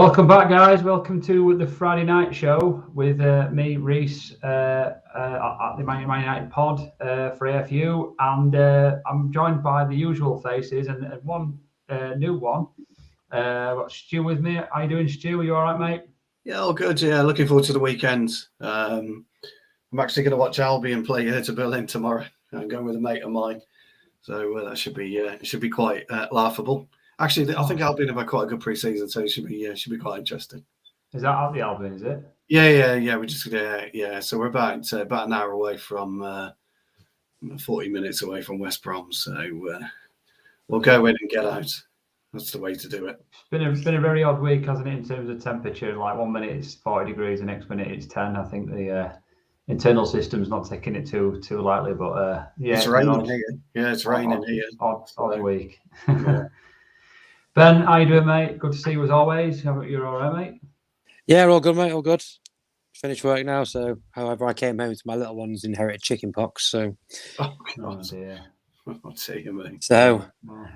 Welcome back, guys. Welcome to the Friday night show with me, Reese, at the Man United pod for AFU, and I'm joined by the usual faces and one new one. Got Stu with me. How you doing, Stu? Are you all right, mate? Yeah, all good. Yeah, looking forward to the weekend. I'm actually going to watch Albion play here to Berlin tomorrow. I'm going with a mate of mine, so that should be quite laughable. Actually, I think Albion have had quite a good pre-season, so it should be quite interesting. Is that out the Albion? Is it? Yeah. We just So we're about an hour away from 40 minutes away from West Brom. So we'll go in and get out. That's the way to do it. It's been a very odd week, hasn't it, in terms of temperature? Like 1 minute it's 40 degrees, the next minute it's 10. I think the internal system's not taking it too lightly, but it's raining here. Yeah, it's raining here. Odd week. Yeah. Ben, how you doing, mate? Good to see you as always. You're all right, mate? Yeah, all good, mate. All good. Finished work now, so however, I came home to my little one's inherited chicken pox. So, oh dear. I'll take you, mate. So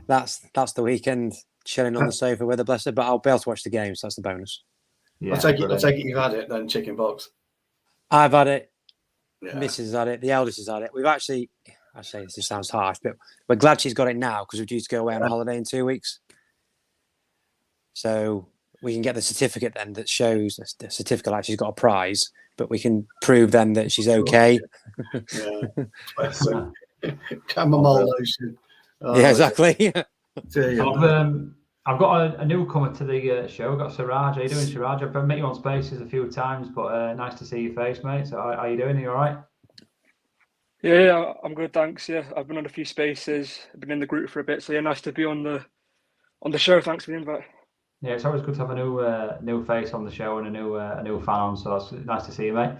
that's the weekend, chilling on the sofa with the blessed. But I'll be able to watch the games. So that's the bonus. Yeah, I'll take it. You've had it then, chicken pox. I've had it. Yeah. Mrs. has had it. The eldest has had it. We've actually. I say this sounds harsh, but we're glad she's got it now because we're due to go away on holiday in 2 weeks. So we can get the certificate then that shows the certificate like she's got a prize, but we can prove then that she's okay. Yeah. Chamomile lotion. Yeah, exactly. I've got a newcomer to the show. I've got Siraj. How you doing, Siraj? I've met you on Spaces a few times, but nice to see your face, mate. So how you doing? Are you all right? Yeah, I'm good, thanks. Yeah, I've been on a few Spaces. I've been in the group for a bit, so yeah, nice to be on the show. Thanks for the invite. Yeah, it's always good to have a new face on the show and a new fan on. So that's nice to see you, mate.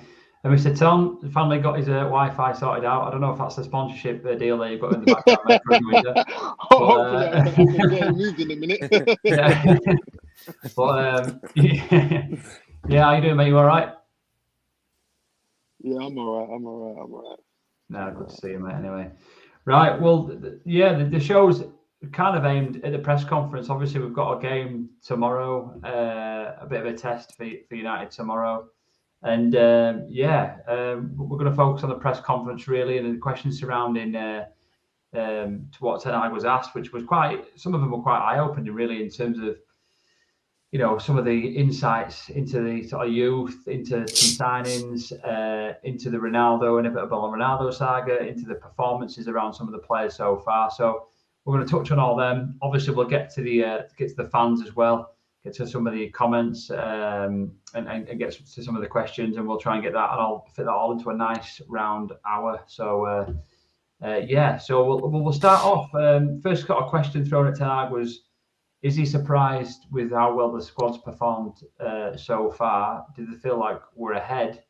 And Mr. Tom finally got his Wi-Fi sorted out. I don't know if that's the sponsorship deal that you've got in the background. Hopefully, I can get moved in a minute. Yeah. But yeah, how you doing, mate? You all right? Yeah, I'm all right. No, good to see you, mate. Anyway, right. Well, the show's kind of aimed at the press conference. Obviously, we've got a game tomorrow, a bit of a test for United tomorrow. And we're going to focus on the press conference really, and the questions surrounding to what Ten Hag was asked, which was some of them were quite eye-opening really, in terms of some of the insights into the sort of youth, into some signings, into the Ronaldo and Ronaldo saga, into the performances around some of the players so far. So we're going to touch on all them. Obviously, we'll get to the fans as well. Get to some of the comments and get to some of the questions, and we'll try and get that, and I'll fit that all into a nice round hour. So so we'll start off. First got a question thrown at Ten Hag was, is he surprised with how well the squad's performed so far? Do they feel like we're ahead,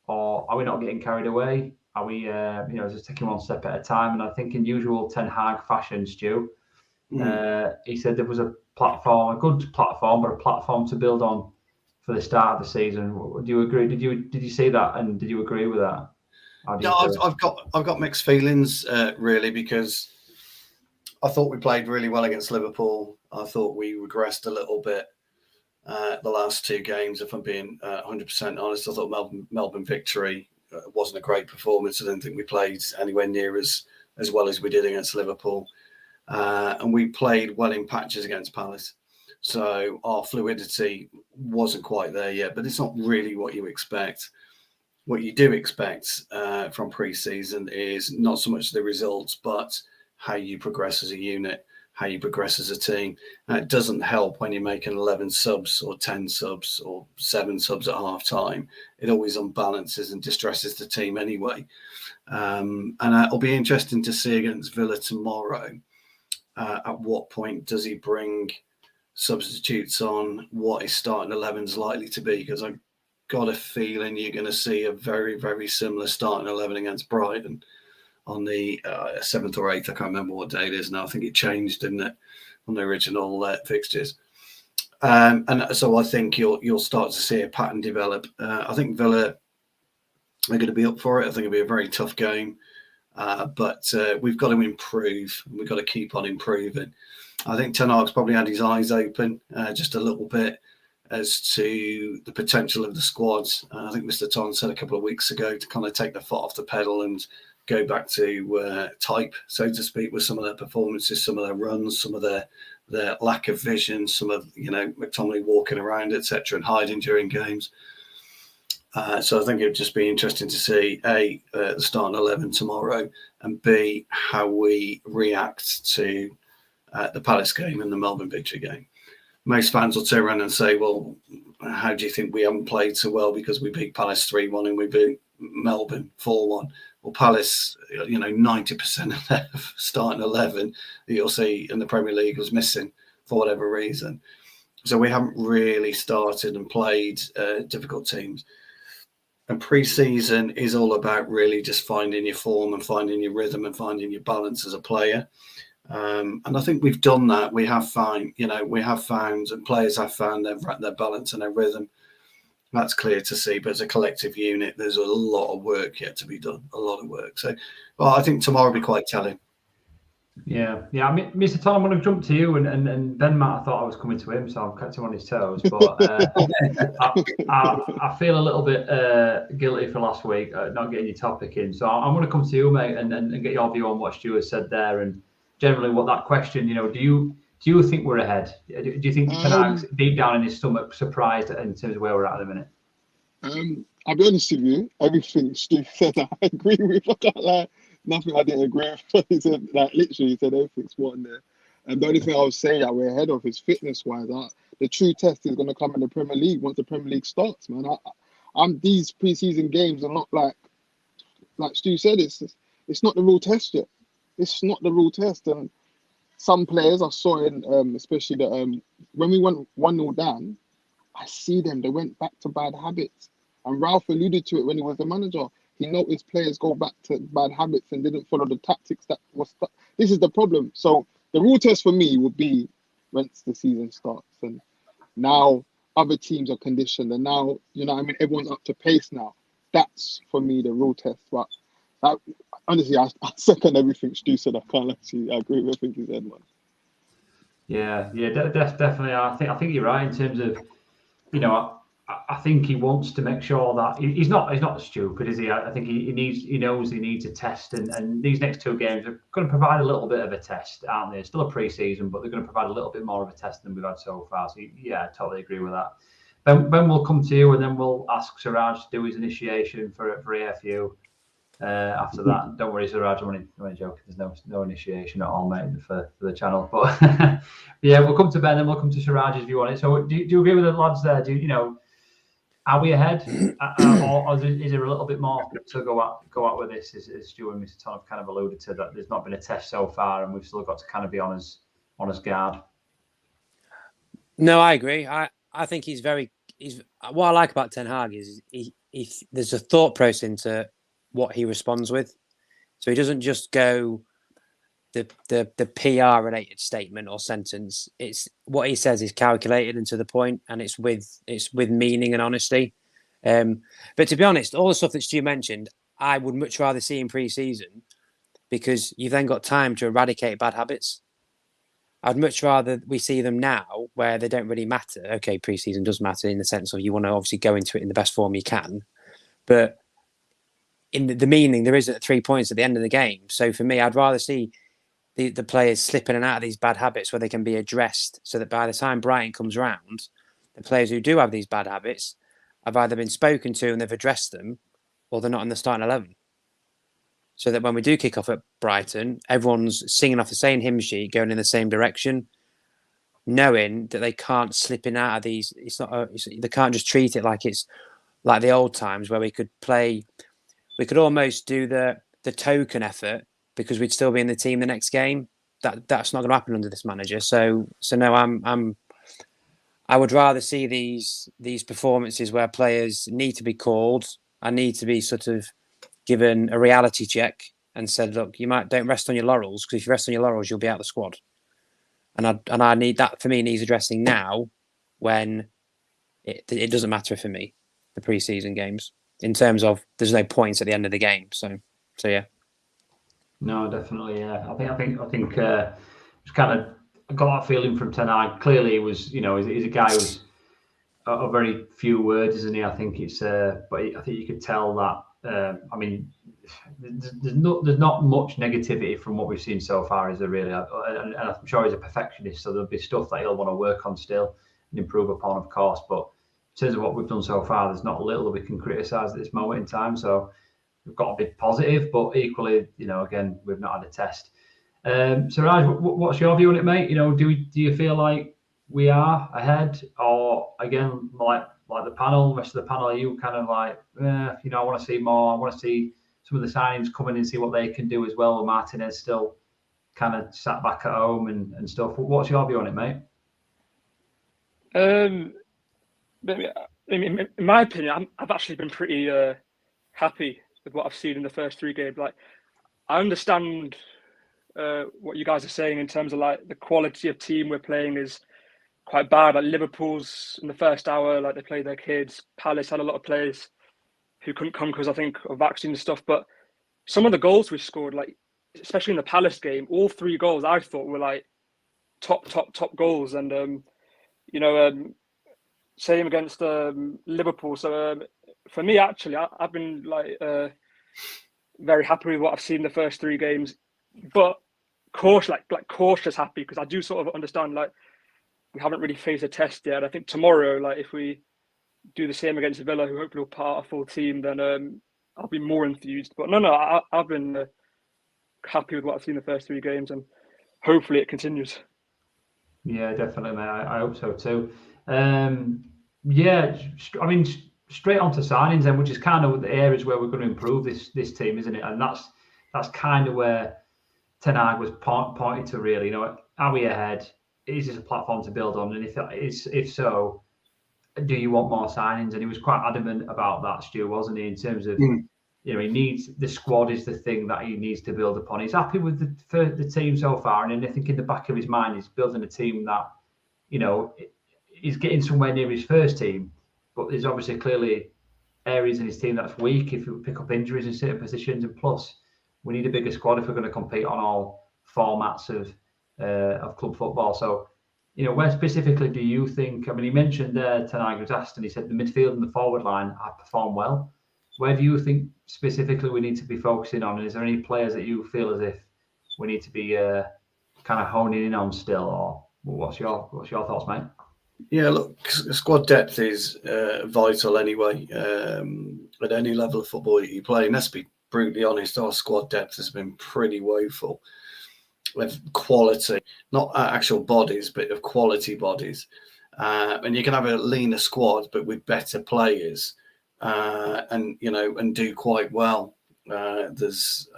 or are we not getting carried away? Are we just taking one step at a time? And I think in usual Ten Hag fashion, Stu, he said there was a good platform, but a platform to build on for the start of the season. Do you agree? Did you see that, and did you agree with that? No, I've got mixed feelings really, because I thought we played really well against Liverpool. I thought we regressed a little bit the last two games. If I'm being 100% honest, I thought Melbourne victory wasn't a great performance. I didn't think we played anywhere near as well as we did against Liverpool. And we played well in patches against Palace. So our fluidity wasn't quite there yet, but it's not really what you expect. What you do expect from pre-season is not so much the results, but how you progress as a unit, how you progress as a team. And it doesn't help when you're making 11 subs or 10 subs or 7 subs at half time. It always unbalances and distresses the team anyway. And it'll be interesting to see against Villa tomorrow. At what point does he bring substitutes on? What his starting 11's likely to be? Because I've got a feeling you're going to see a very, very similar starting 11 against Brighton on the 7th or 8th. I can't remember what day it is now. I think it changed, didn't it, on the original fixtures? And so I think you'll start to see a pattern develop. I think Villa are going to be up for it. I think it'll be a very tough game. But we've got to improve. We've got to keep on improving. I think Ten Hag's probably had his eyes open just a little bit as to the potential of the squad. I think Mr. Ton said a couple of weeks ago to kind of take the foot off the pedal and go back to type, so to speak, with some of their performances, some of their runs, some of their lack of vision, some of, McTominay walking around, etc., and hiding during games. So I think it would just be interesting to see, A, the starting 11 tomorrow, and B, how we react to the Palace game and the Melbourne Victory game. Most fans will turn around and say, well, how do you think we haven't played so well because we beat Palace 3-1 and we beat Melbourne 4-1? Well, Palace, 90% of their starting 11 that you'll see in the Premier League was missing for whatever reason. So we haven't really started and played difficult teams. And pre-season is all about really just finding your form and finding your rhythm and finding your balance as a player. And I think we've done that. We have found, and players have found their balance and their rhythm. That's clear to see. But as a collective unit, there's a lot of work yet to be done. A lot of work. So, I think tomorrow will be quite telling. Yeah. I mean, Mr. Tom, I'm going to jump to you, and Ben Matt, I thought I was coming to him, so I've kept him on his toes. But I feel a little bit guilty for last week not getting your topic in. So I'm going to come to you, mate, and get your view on what Stuart said there, and generally what that question. Do you think we're ahead? Do you think Ten Hag's deep down in his stomach surprised in terms of where we're at the minute? I'll be honest with you. Everything Stu said, I agree with. I can't lie. Nothing I didn't agree with. He said, literally, he said everything's one there. And the only thing I would say that we're ahead of is fitness-wise. The true test is going to come in the Premier League once the Premier League starts, man. These pre-season games are not like Stu said. It's not the real test yet. It's not the real test. And some players I saw in, especially when we went 1-0 down, I see them. They went back to bad habits. And Ralph alluded to it when he was the manager. He noticed players go back to bad habits and didn't follow the tactics that was. This is the problem. So the real test for me would be once the season starts, and now other teams are conditioned, and now everyone's up to pace now. That's for me the real test. But honestly, I second everything Stu said. I can't actually agree with everything he said, man. Yeah, definitely. I think you're right in terms of, I think he wants to make sure that he's not stupid, is he? I think he knows he needs a test, and these next two games are going to provide a little bit of a test, aren't they? It's still a pre-season, but they're going to provide a little bit more of a test than we've had so far. So yeah, I totally agree with that. Ben, we'll come to you, and then we'll ask Siraj to do his initiation for AFU. After that, don't worry, Siraj, I'm only joking. There's no initiation at all, mate, for the channel. But yeah, we'll come to Ben, and we'll come to Siraj if you want it. So do you agree with the lads there? Are we ahead, or is there a little bit more to go out with this? As Stu and Mr. Ton have kind of alluded to, that there's not been a test so far, and we've still got to kind of be on his guard. No, I agree. I think what I like about Ten Hag is there's a thought process into what he responds with, so he doesn't just go the PR related statement or sentence. It's what he says is calculated and to the point, and it's with meaning and honesty. But to be honest, all the stuff that Stu mentioned, I would much rather see in pre-season, because you've then got time to eradicate bad habits. I'd much rather we see them now where they don't really matter. Okay, pre-season does matter in the sense of you want to obviously go into it in the best form you can, but in the meaning, there is 3 points at the end of the game. So for me, I'd rather see the players slipping in and out of these bad habits where they can be addressed, so that by the time Brighton comes round, the players who do have these bad habits have either been spoken to and they've addressed them, or they're not in the starting 11. So that when we do kick off at Brighton, everyone's singing off the same hymn sheet, going in the same direction, knowing that they can't slip in and out of these. They can't just treat it like it's like the old times where we could play. We could almost do the token effort, because we'd still be in the team the next game. That's not going to happen under this manager. So no, I would rather see these performances where players need to be called and need to be sort of given a reality check and said, look, don't rest on your laurels, because if you rest on your laurels, you'll be out of the squad. And I need that, for me, needs addressing now, when it doesn't matter for me, the pre-season games, in terms of there's no points at the end of the game. So yeah. No, definitely. Yeah, I think it's kind of got that feeling from Ten Hag. Clearly, he was, he's a guy who's a very few words, isn't he? I think it's, but I think you could tell that. I mean, there's not much negativity from what we've seen so far, is there really? And I'm sure he's a perfectionist, so there'll be stuff that he'll want to work on still and improve upon, of course. But in terms of what we've done so far, there's not a little that we can criticise at this moment in time. So we've got to be positive, but equally, again, we've not had a test. So Raj, what's your view on it, mate? Do you feel like we are ahead, or again, like the panel, rest of the panel, are you kind of like, I want to see more. I want to see some of the signings come in and see what they can do as well. With Martinez still kind of sat back at home and stuff. What's your view on it, mate? In my opinion, I've actually been pretty happy with what I've seen in the first 3 games. Like, I understand what you guys are saying in terms of like the quality of team we're playing is quite bad. Like Liverpool's in the first hour, like they played their kids. Palace had a lot of players who couldn't come because I think of vaccine and stuff. But some of the goals we scored, like especially in the Palace game, all 3 goals I thought were like top goals. And same against Liverpool. So for me, actually, I've been like very happy with what I've seen in the first 3 games, but cautious happy, because I do sort of understand like we haven't really faced a test yet. I think tomorrow, like if we do the same against Villa, who hopefully will part a full team, then I'll be more enthused. But I've been happy with what I've seen in the first 3 games, and hopefully it continues. Yeah, definitely, mate. I hope so too. Yeah, I mean, straight on to signings then, which is kind of the areas where we're going to improve this team, isn't it? And that's kind of where Ten Hag was pointing to, really. Are we ahead? Is this a platform to build on? And if so, do you want more signings? And he was quite adamant about that, Stu, wasn't he? In terms of, he needs, the squad is the thing that he needs to build upon. He's happy with the team so far, and I think in the back of his mind, he's building a team that, he's getting somewhere near his first team, but there's obviously clearly areas in his team that's weak if we pick up injuries in certain positions, and plus we need a bigger squad if we're going to compete on all formats of club football. So, where specifically do you think? I mean, he mentioned Ten Hag was asked, and he said the midfield and the forward line have performed well. Where do you think specifically we need to be focusing on? And is there any players that you feel as if we need to be kind of honing in on still, or what's your thoughts, mate? Yeah, look, squad depth is vital anyway. At any level of football you play, and let's be brutally honest, our squad depth has been pretty woeful. With quality, not actual bodies, but of quality bodies. And you can have a leaner squad, but with better players, and do quite well. There's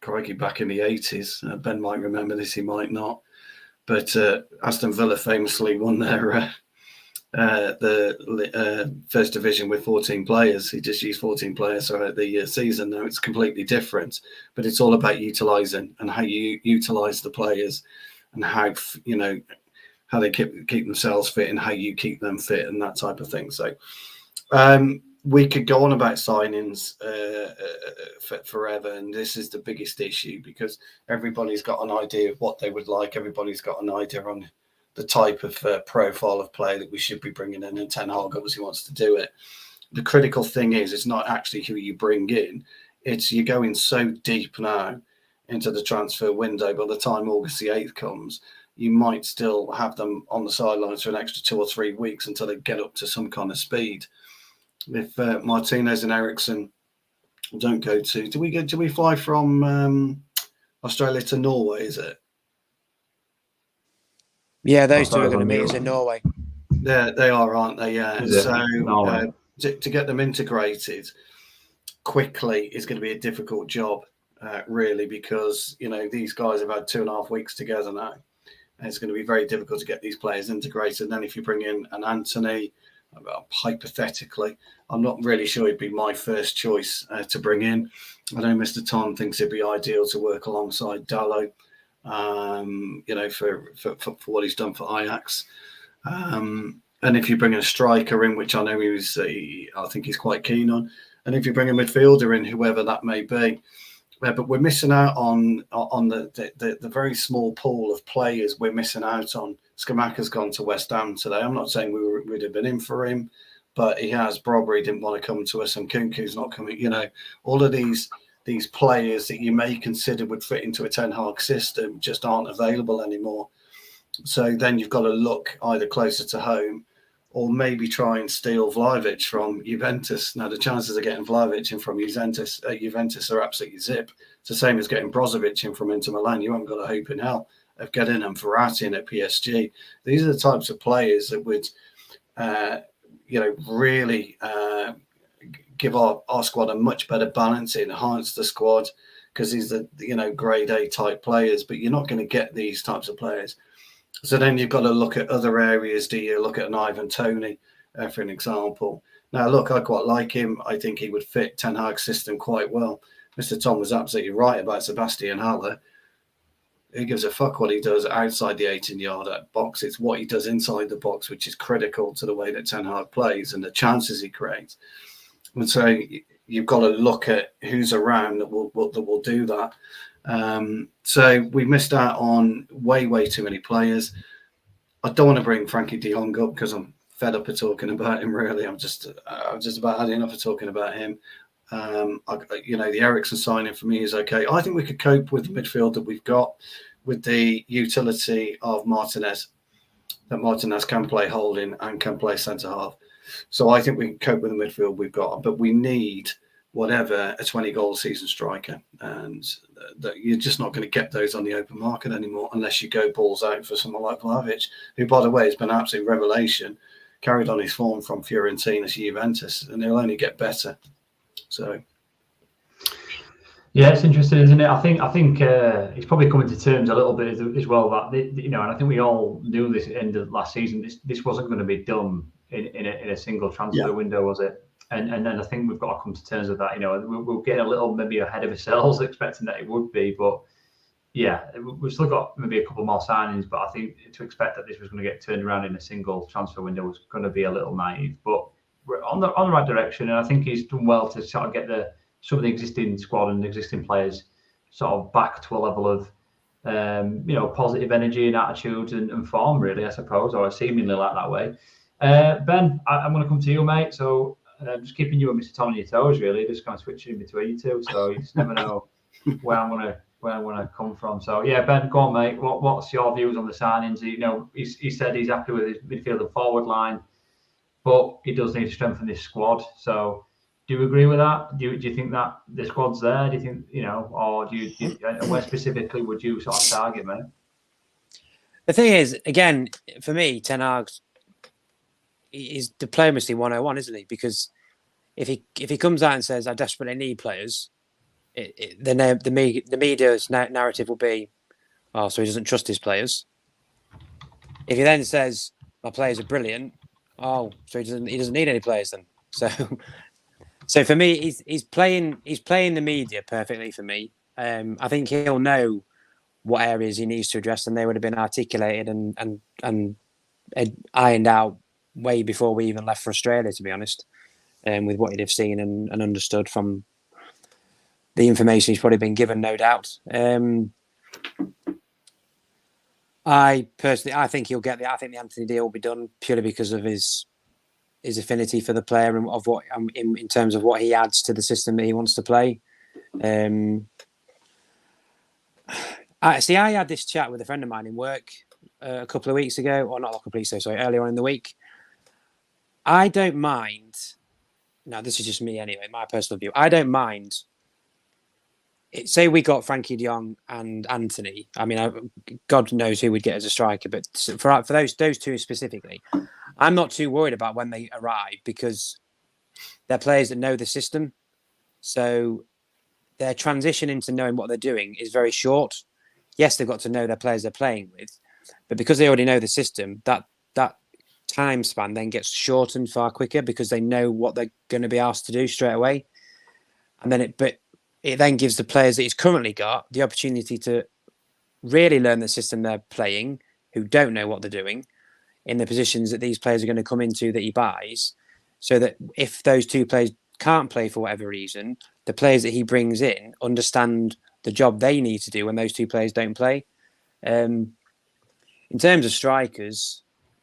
crikey, back in the 80s, Ben might remember this, he might not. But Aston Villa famously won their the first division with 14 players. He just used 14 players throughout the season. Now it's completely different, but it's all about utilising and how you utilise the players, and how how they keep themselves fit and how you keep them fit and that type of thing. So we could go on about signings forever, and this is the biggest issue because everybody's got an idea of what they would like. Everybody's got an idea on the type of profile of play that we should be bringing in, and Ten Hag obviously wants to do it. The critical thing is, it's not actually who you bring in. It's you're going so deep now into the transfer window. By the time August the 8th comes, you might still have them on the sidelines for an extra 2 or 3 weeks until they get up to some kind of speed. If Martinez and Eriksson don't go to, do we fly from Australia to Norway? Is it? Yeah, those two are going to meet us in Norway. They are, aren't they? Yeah. So to get them integrated quickly is going to be a difficult job, really, because these guys have had 2.5 weeks together now, and it's going to be very difficult to get these players integrated. And then if you bring in an Antony, hypothetically, I'm not really sure he'd be my first choice to bring in. I know Mr. Tom thinks it'd be ideal to work alongside Dalot, for what he's done for Ajax. And if you bring a striker in, which I know I think he's quite keen on, and if you bring a midfielder in, whoever that may be, but we're missing out on the very small pool of players we're missing out on Skamaka's gone to West Ham today. I'm not saying we'd have been in for him, but he has. Brodbury didn't want to come to us, and Kunku's not coming. All of these players that you may consider would fit into a Ten Hag system just aren't available anymore. So then you've got to look either closer to home or maybe try and steal Vlahovic from Juventus. Now, the chances of getting Vlahovic in from Juventus are absolutely zip. It's the same as getting Brozovic in from Inter Milan. You haven't got a hope in hell of getting them Verratti in at PSG. These are the types of players that would, really give our squad a much better balance, enhance the squad, because these are, grade A type players, but you're not going to get these types of players. So then you've got to look at other areas. Do you look at an Ivan Toney, for an example? Now, look, I quite like him. I think he would fit Ten Hag's system quite well. Mr. Tom was absolutely right about Sebastian Haller. Who gives a fuck what he does outside the 18-yard box? It's what he does inside the box, which is critical to the way that Ten Hag plays and the chances he creates. And so you've got to look at who's around that will do that. So we missed out on way too many players. I don't want to bring Frankie de Jong up because I'm fed up of talking about him. Really, I'm just about had enough of talking about him. The Eriksen signing for me is okay. I think we could cope with the midfield that we've got, with the utility of Martinez. That Martinez can play holding and can play centre half. So I think we can cope with the midfield we've got, but we need a 20-goal season striker, and that you're just not going to get those on the open market anymore unless you go balls out for someone like Vlahovic, who, by the way, has been an absolute revelation, carried on his form from Fiorentina to Juventus, and he'll only get better. So, yeah, it's interesting, isn't it? I think he's probably coming to terms a little bit as well that and I think we all knew this at the end of last season. This wasn't going to be done in a single transfer window, was it? And then I think we've got to come to terms with that. We'll get a little maybe ahead of ourselves, expecting that it would be, but yeah, we've still got maybe a couple more signings. But I think to expect that this was going to get turned around in a single transfer window was going to be a little naive. But we're on the right direction, and I think he's done well to sort of get some of the existing squad and existing players sort of back to a level of positive energy and attitude and form, really, I suppose, or seemingly like that way. Ben, I'm going to come to you, mate. So just keeping you and Mr. Tom on your toes, really, just kind of switching in between you two. So you just never know where I'm going to come from. So yeah, Ben, go on, mate. What's your views on the signings? He said he's happy with his midfield and forward line, but he does need to strengthen this squad. So do you agree with that? Do you think that the squad's there? Do you think, or do you where specifically would you sort of target, mate? The thing is, again, for me, Ten Hag is diplomacy 101, isn't he? Because if he comes out and says, I desperately need players, the media's narrative will be, oh, so he doesn't trust his players. If he then says, my players are brilliant, oh, so he doesn't need any players then. So for me, he's playing the media perfectly for me. I think he'll know what areas he needs to address, and they would have been articulated and ironed out way before we even left for Australia, to be honest, with what he'd have seen and understood from the information he's probably been given, no doubt. I think he'll get I think the Antony deal will be done purely because of his affinity for the player and of what in terms of what he adds to the system that he wants to play. I had this chat with a friend of mine in work a couple of weeks ago, or not a couple of weeks ago, sorry, earlier on in the week. I don't mind. Now, this is just me anyway, my personal view. I don't mind. Say we got Frankie de Jong and Antony. I mean, God knows who we'd get as a striker, but for those two specifically, I'm not too worried about when they arrive because they're players that know the system. So their transition into knowing what they're doing is very short. Yes, they've got to know their players they're playing with, but because they already know the system, that time span then gets shortened far quicker because they know what they're going to be asked to do straight away. And then it then gives the players that he's currently got the opportunity to really learn the system they're playing, who don't know what they're doing, in the positions that these players are going to come into that he buys, so that if those two players can't play for whatever reason, the players that he brings in understand the job they need to do when those two players don't play. In terms of strikers,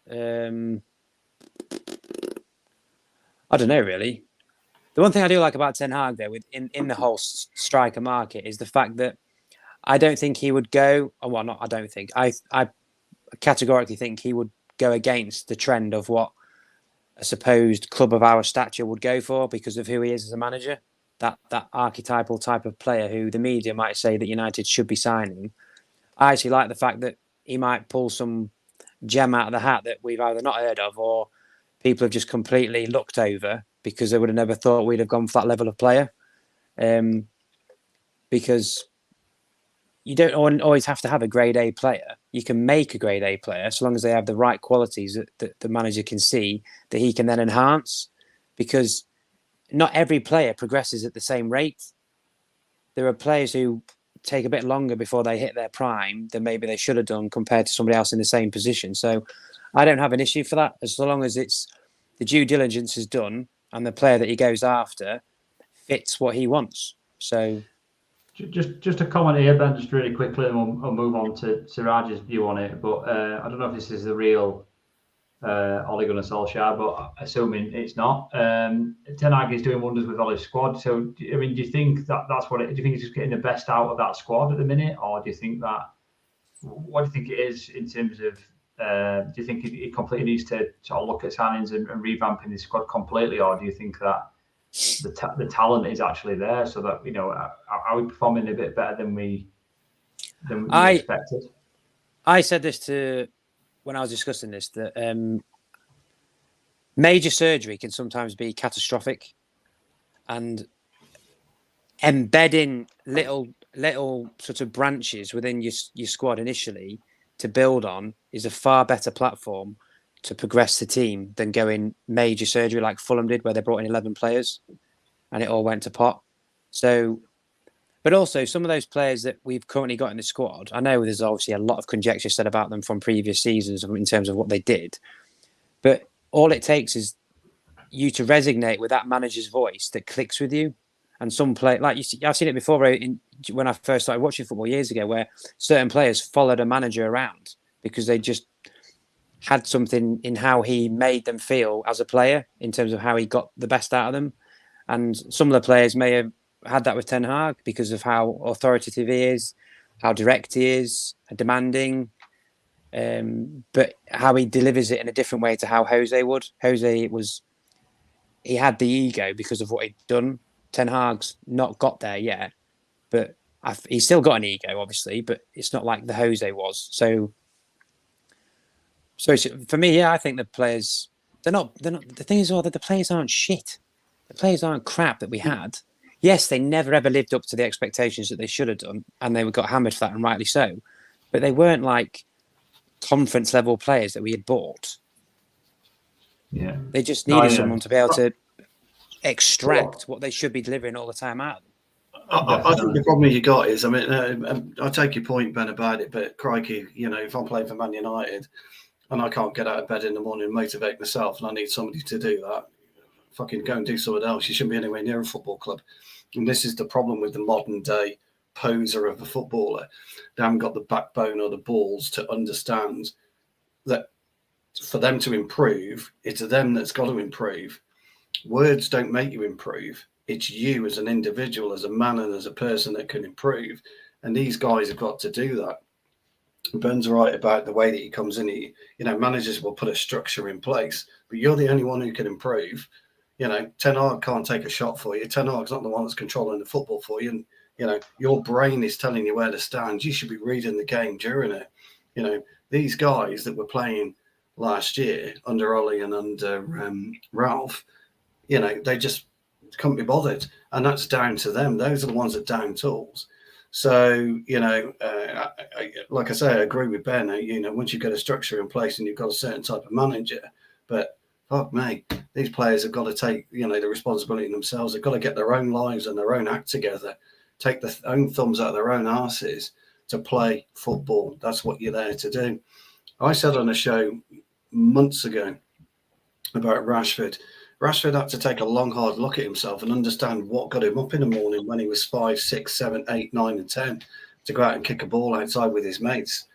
I don't know really. The one thing I do like about Ten Hag, though, in the whole striker market, is the fact that I don't think he would go. Well, not I don't think. I categorically think he would go against the trend of what a supposed club of our stature would go for because of who he is as a manager. That archetypal type of player who the media might say that United should be signing. I actually like the fact that he might pull some gem out of the hat that we've either not heard of or people have just completely looked over because they would have never thought we'd have gone for that level of player. Because you don't always have to have a grade A player. You can make a grade A player so long as they have the right qualities that the manager can see that he can then enhance. Because not every player progresses at the same rate. There are players who take a bit longer before they hit their prime than maybe they should have done compared to somebody else in the same position. So I don't have an issue for that as long as it's the due diligence is done and the player that he goes after fits what he wants. So just a comment here, Ben, just really quickly, and we'll move on to Siraj's view on it. But I don't know if this is the real Ole Gunnar Solskjaer, but assuming it's not, Ten Hag is doing wonders with Ole's squad. So, I mean, do you think that's what? Do you think he's just getting the best out of that squad at the minute, or do you think that? What do you think it is in terms of? Do you think he completely needs to sort of look at signings and revamping his squad completely, or do you think that the talent is actually there, so that are we performing a bit better than we expected? I said this to. When I was discussing this, that major surgery can sometimes be catastrophic, and embedding little sort of branches within your squad initially to build on is a far better platform to progress the team than going major surgery like Fulham did, where they brought in 11 players and it all went to pot. So. But also, some of those players that we've currently got in the squad, I know there's obviously a lot of conjecture said about them from previous seasons in terms of what they did. But all it takes is you to resonate with that manager's voice that clicks with you. And some play, like you see, I've seen it before when I first started watching football years ago, where certain players followed a manager around because they just had something in how he made them feel as a player in terms of how he got the best out of them. And some of the players may have had that with Ten Hag because of how authoritative he is, how direct he is, demanding, but how he delivers it in a different way to how Jose would. Jose he had the ego because of what he'd done. Ten Hag's not got there yet, but he's still got an ego, obviously, but it's not like the Jose was. So for me, yeah, I think the players they're not. The thing is, that the players aren't shit. The players aren't crap that we had. Yes, they never ever lived up to the expectations that they should have done, and they got hammered for that, and rightly so. But they weren't like conference level players that we had bought. Yeah, they just needed someone to be able to extract what they should be delivering all the time out of them. I think the problem you got is, I mean, I take your point, Ben, about it, but crikey, if I'm playing for Man United and I can't get out of bed in the morning and motivate myself, and I need somebody to do that, fucking go and do something else. You shouldn't be anywhere near a football club. And this is the problem with the modern day poser of a footballer. They haven't got the backbone or the balls to understand that for them to improve, it's them that's got to improve. Words don't make you improve. It's you as an individual, as a man and as a person that can improve. And these guys have got to do that. Ben's right about the way that he comes in. Managers will put a structure in place, but you're the only one who can improve. Ten Hag can't take a shot for you. Ten Hag's not the one that's controlling the football for you. And, your brain is telling you where to stand. You should be reading the game during it. These guys that were playing last year under Ollie and under Ralph, they just couldn't be bothered. And that's down to them. Those are the ones that down tools. So, like I say, I agree with Ben. Once you've got a structure in place and you've got a certain type of manager, but fuck me, these players have got to take, the responsibility themselves. They've got to get their own lives and their own act together, take their own thumbs out of their own arses to play football. That's what you're there to do. I said on a show months ago about Rashford. Rashford had to take a long, hard look at himself and understand what got him up in the morning when he was 5, 6, 7, 8, 9, and 10 to go out and kick a ball outside with his mates.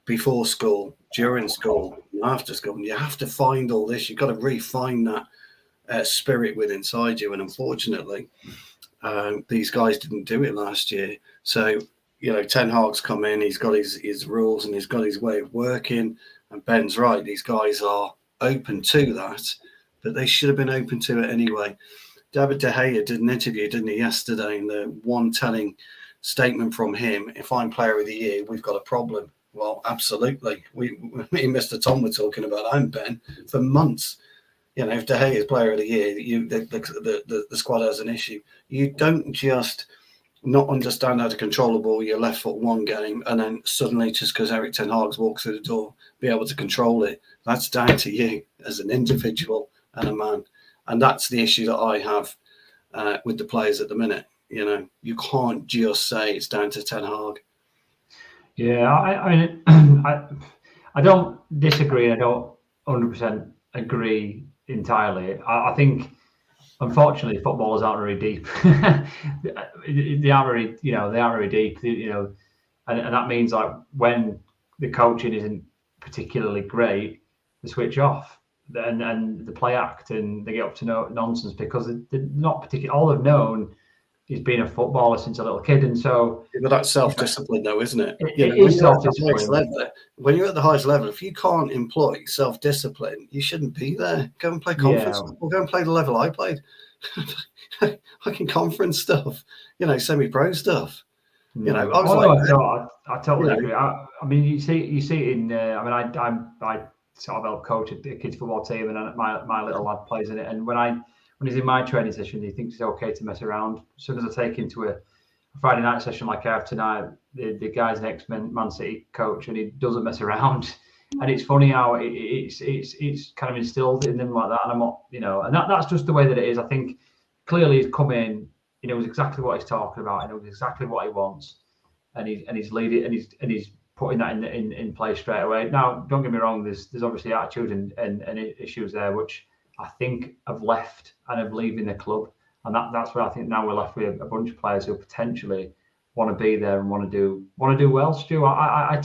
before school, during school, after school. You have to find all this. You've got to refine that spirit within inside you. And unfortunately, these guys didn't do it last year. So, Ten Hag's come in, he's got his rules and he's got his way of working. And Ben's right, these guys are open to that, but they should have been open to it anyway. David De Gea did an interview, didn't he, yesterday? And the one telling statement from him, if I'm player of the year, we've got a problem. Well, absolutely. Me and Mr. Tom were talking about that, and Ben, for months. If De Gea is player of the year, the squad has an issue. You don't just not understand how to control the ball, your left foot one game, and then suddenly, just because Eric Ten Hag walks through the door, be able to control it. That's down to you as an individual and a man. And that's the issue that I have with the players at the minute. You can't just say it's down to Ten Hag. Yeah, I mean, I don't disagree. I don't 100% agree entirely. I think, unfortunately, footballers aren't very deep. They aren't very deep. And that means like when the coaching isn't particularly great, they switch off and the play act and they get up to no nonsense because they're not particularly. All they've known is being a footballer since a little kid, and so. But that's self-discipline, though, isn't it? It is self-discipline. When you're at the highest level, if you can't employ self-discipline, you shouldn't be there. Go and play conference, or go and play the level I played. Fucking conference stuff, semi-pro stuff. I totally agree. I mean, you see it in. I sort of help coach a kids football team, and my little lad plays in it. And when he's in my training session, he thinks it's okay to mess around. As soon as I take him to a Friday night session like I have tonight, the guy's an ex-Man City coach, and he doesn't mess around. And it's funny how it's kind of instilled in them like that. And I'm not, and that's just the way that it is. I think clearly he's come in, he knows exactly what he's talking about, he knows exactly what he wants, and he's leading and he's putting that in place straight away. Now, don't get me wrong, there's obviously attitude and issues there which I think have left and have leaving the club, and that's where I think now we're left with a bunch of players who potentially want to be there and want to do well. Stu, I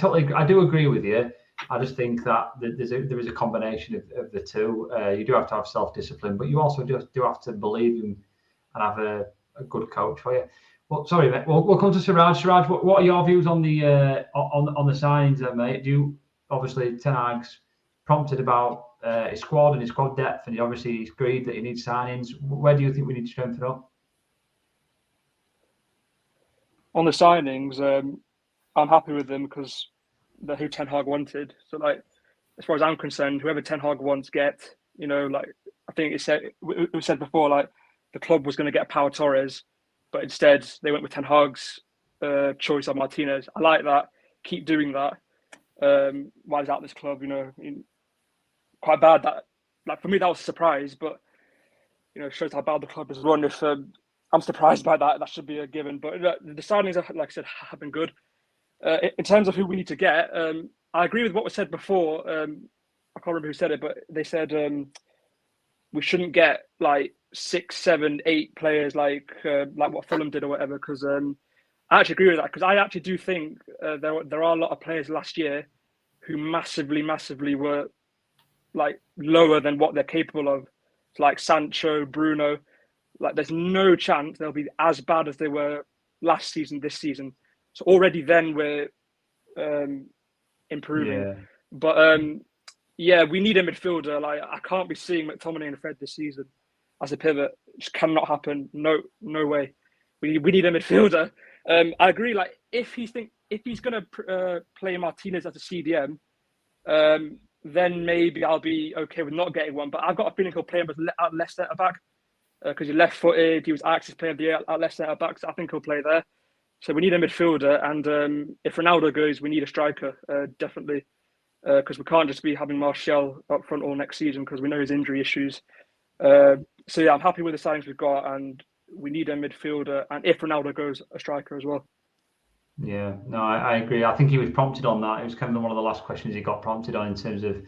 do agree with you. I just think that there is a combination of the two. You do have to have self-discipline, but you also just do have to believe in and have a good coach for you. Well, sorry, mate. We'll come to Siraj. Siraj, what are your views on the on the signings, then, mate? Obviously Ten Hag's prompted about his squad and his squad depth, and he's agreed that he needs signings. Where do you think we need to strengthen up? On the signings, I'm happy with them because they're who Ten Hag wanted. So, as far as I'm concerned, whoever Ten Hag wants, get. I think it was said before, the club was going to get Pau Torres, but instead they went with Ten Hag's choice of Martinez. I like that. Keep doing that. While he's out this club, quite bad that, for me, that was a surprise, but, it shows how bad the club has run. If I'm surprised by that, that should be a given. But the signings, like I said, have been good. In terms of who we need to get, I agree with what was said before. I can't remember who said it, but they said we shouldn't get 6, 7, 8 players like what Fulham did or whatever. Because I actually agree with that. Because I actually do think there are a lot of players last year who massively were lower than what they're capable of. Like Sancho, Bruno. There's no chance they'll be as bad as they were last season, this season. So already then we're improving. Yeah. But we need a midfielder. I can't be seeing McTominay and Fred this season as a pivot. It just cannot happen. No way. We need a midfielder. I agree. If he's going to play Martinez as a CDM, then maybe I'll be okay with not getting one. But I've got a feeling he'll play him at left centre back because he's left-footed. He was Ajax's player of the year at left centre back, so I think he'll play there. So we need a midfielder, and if Ronaldo goes, we need a striker, definitely, because we can't just be having Martial up front all next season because we know his injury issues. I'm happy with the signings we've got, and we need a midfielder, and if Ronaldo goes, a striker as well. Yeah, no, I agree. I think he was prompted on that. It was kind of one of the last questions he got prompted on in terms of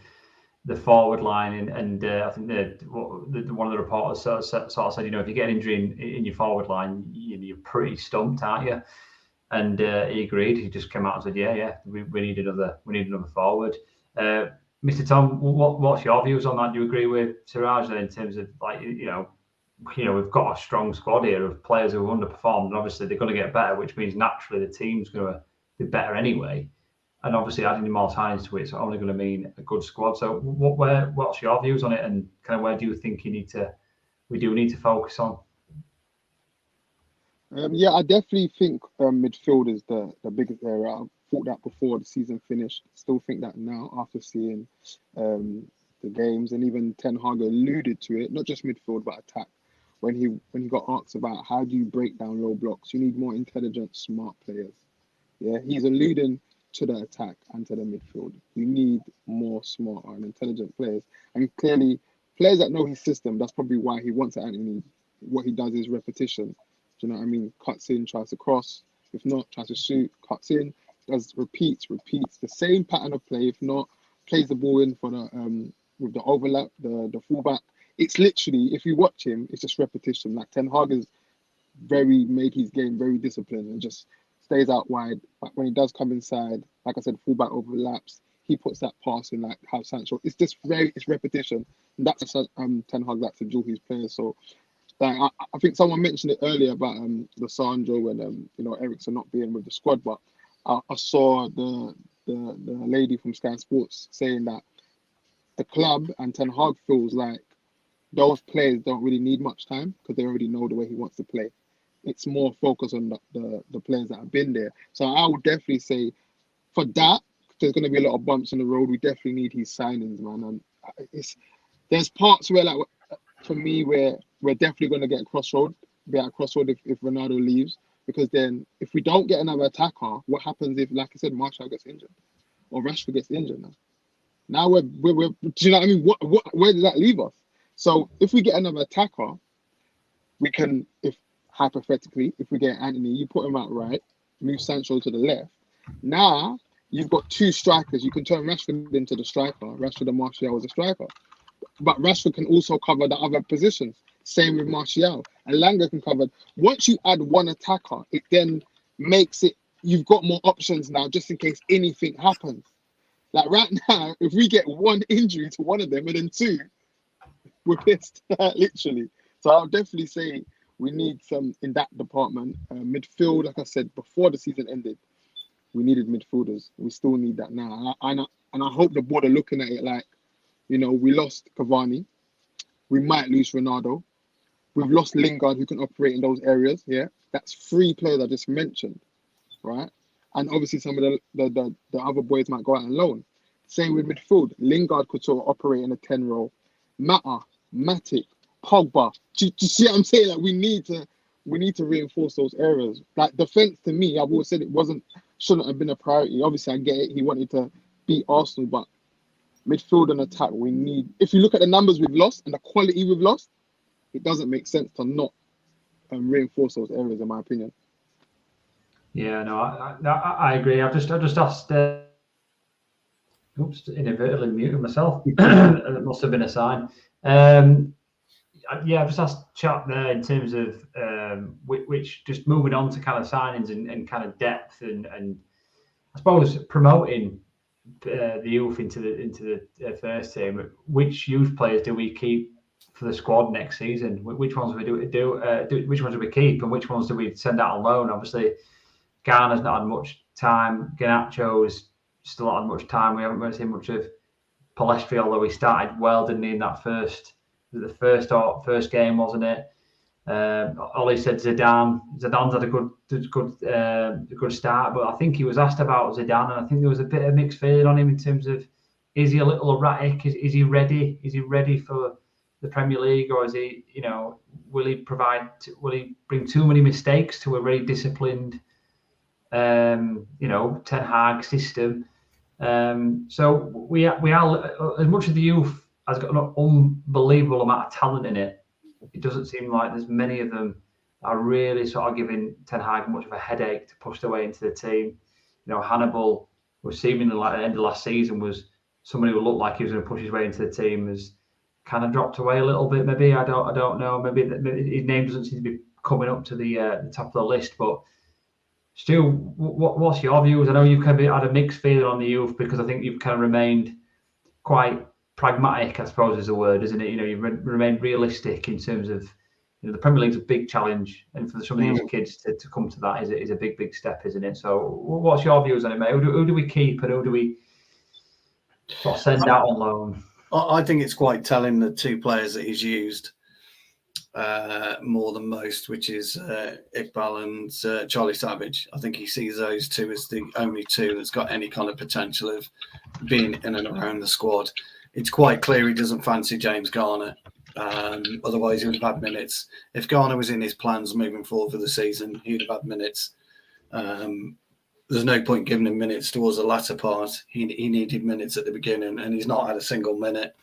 the forward line, and I think one of the reporters sort of said, if you get an injury in your forward line, you're pretty stumped, aren't you? and he agreed. He just came out and said, "Yeah, we need another forward." Mr. Tom, what's your views on that? Do you agree with Siraj in terms of we've got a strong squad here of players who have underperformed, and obviously they're going to get better, which means naturally the team's going to be better anyway. And obviously adding more signings to it's only going to mean a good squad. So what's your views on it, and kind of where do you think we do need to focus on? I definitely think midfield is the biggest area. I thought that before the season finished. Still think that now after seeing the games, and even Ten Hag alluded to it, not just midfield but attack. When he got asked about how do you break down low blocks, you need more intelligent, smart players. Yeah, he's alluding to the attack and to the midfield. You need more smart and intelligent players, and clearly players that know his system. That's probably why he wants Antony. What he does is repetition. Do you know what I mean? Cuts in, tries to cross. If not, tries to shoot. Cuts in, does repeats the same pattern of play. If not, plays the ball in for the with the overlap, the fullback. It's literally, if you watch him, it's just repetition. Like Ten Hag has made his game very disciplined and just stays out wide. But when he does come inside, like I said, fullback overlaps. He puts that pass in like how Sancho. It's just it's repetition. And that's Ten Hag likes to drill his players. So like I think someone mentioned it earlier about the Sandro and Eriksen not being with the squad, but I saw the lady from Sky Sports saying that the club and Ten Hag feels like those players don't really need much time because they already know the way he wants to play. It's more focused on the players that have been there. So I would definitely say for that, there's going to be a lot of bumps on the road. We definitely need his signings, man. And there's parts where, like, for me, where we're definitely going to be at a crossroad if Ronaldo leaves. Because then if we don't get another attacker, what happens if, like I said, Martial gets injured or Rashford gets injured now? Now we're do you know what I mean? Where does that leave us? So if we get another attacker, we can, if hypothetically, if we get Antony, you put him out right, move Sancho to the left. Now you've got two strikers. You can turn Rashford into the striker. Rashford and Martial as a striker. But Rashford can also cover the other positions. Same with Martial. And Langer can cover. Once you add one attacker, it then makes it, you've got more options now just in case anything happens. Like right now, if we get one injury to one of them and then two, we're pissed, literally. So I'll definitely say we need some in that department. Midfield, like I said, before the season ended, we needed midfielders. We still need that now. And I hope the board are looking at it like, we lost Cavani. We might lose Ronaldo. We've lost Lingard, who can operate in those areas. Yeah, that's 3 players I just mentioned, right? And obviously some of the other boys might go out on loan. Same with midfield. Lingard could sort of operate in a 10 role. Mata, Matic, Pogba. Do you see what I'm saying? Like we need to reinforce those areas. Like defense, to me, I've always said shouldn't have been a priority. Obviously, I get it. He wanted to beat Arsenal, but midfield and attack, we need. If you look at the numbers we've lost and the quality we've lost, it doesn't make sense to not reinforce those areas, in my opinion. Yeah, no, I agree. I've just asked. Oops, inadvertently muted myself. It must have been a sign. I've just asked chat there in terms of which just moving on to kind of signings and kind of depth and I suppose promoting the youth into the first team. Which youth players do we keep for the squad next season? Which ones do which ones do we keep and which ones do we send out on loan? Obviously, Garner's not had much time. Garnacho's still not had much time. We haven't really seen much of Palestri, although he started well, didn't he, in that first game, wasn't it? Ollie said Zidane. Zidane's had a good start, but I think he was asked about Zidane, and I think there was a bit of mixed feeling on him in terms of, is he a little erratic? Is he ready? Is he ready for the Premier League, or is he, will he bring too many mistakes to a very disciplined, Ten Hag system? So we are, as much as the youth has got an unbelievable amount of talent in it, it doesn't seem like there's many of them are really sort of giving Ten Hag much of a headache to push their way into the team. Hannibal was seemingly like at the end of last season was somebody who looked like he was going to push his way into the team, has kind of dropped away a little bit. Maybe I don't know. Maybe his name doesn't seem to be coming up to the top of the list, but Stu, what's your views? I know you've kind of had a mixed feeling on the youth because I think you've kind of remained quite pragmatic, I suppose is the word, isn't it? You know, you've remained realistic in terms of, you know, the Premier League's a big challenge, and for some of these kids to come to that is a big step, isn't it? So, what's your views on it, mate? Who do we keep and who do we sort of send out on loan? I think it's quite telling the two players that he's used more than most, which is Iqbal and Charlie Savage. I think he sees those two as the only two that's got any kind of potential of being in and around the squad. It's quite clear he doesn't fancy James Garner. Otherwise, he would have had minutes. If Garner was in his plans moving forward for the season, he'd have had minutes. There's no point giving him minutes towards the latter part. He needed minutes at the beginning, and he's not had a single minute.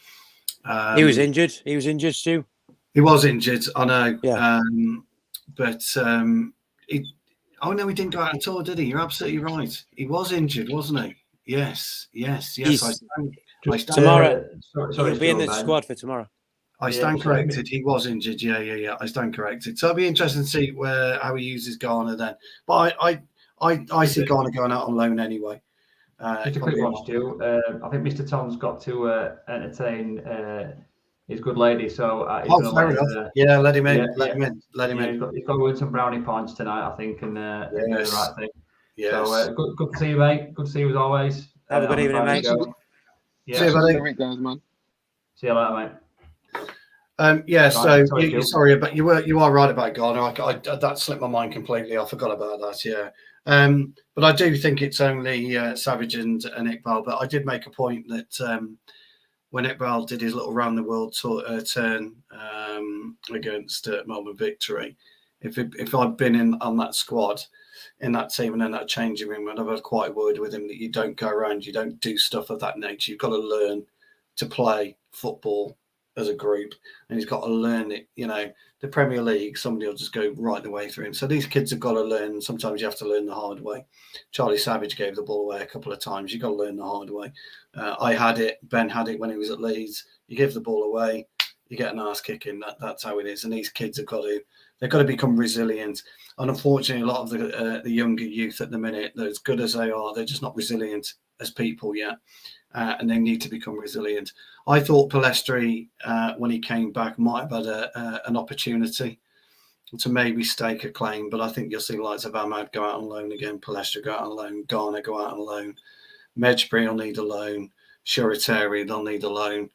He was injured. Stu. He was injured, I know. Yeah. But he didn't go out at all, did he? You're absolutely right. He was injured, wasn't he? Yes. Tomorrow. Sorry, He'll be in the squad for tomorrow. I stand corrected. He was injured. Yeah. I stand corrected. So it'll be interesting to see how he uses Garner then. But I see Garner going out on loan anyway. Just a quick one, Stu. I think Mr. Tom's got to entertain his good lady, so fair enough. Let him in. Let him in. He's got to win some brownie points tonight, I think, and do the right thing. Yes. So good to see you, mate. Good to see you as always. Have a good evening, mate. See you, buddy. Guys, man. See you later, mate. Sorry, but you are right about Garner. That slipped my mind completely. I forgot about that. Yeah. But I do think it's only Savage and Iqbal. But I did make a point that when Iqbal did his little round the world turn against Melbourne Victory, if I'd been on that squad, in that team and in that changing room, I'd have had quite a word with him that you don't go around, you don't do stuff of that nature. You've got to learn to play football as a group, and he's got to learn it. You know, the Premier League, somebody will just go right the way through him. So these kids have got to learn. Sometimes you have to learn the hard way. Charlie Savage gave the ball away a couple of times. You've got to learn the hard way. I had it. Ben had it when he was at Leeds. You give the ball away, you get an arse kicking. That's how it is. And these kids they've got to become resilient. And unfortunately, a lot of the younger youth at the minute, they're as good as they are, they're just not resilient as people yet. And they need to become resilient. I thought Palestri, when he came back, might have had an opportunity to maybe stake a claim, but I think you'll see likes of Ahmad go out on loan again, Palestri go out on loan, Garner go out on loan, Medjbury will need a loan, Shurateri, they'll need a loan.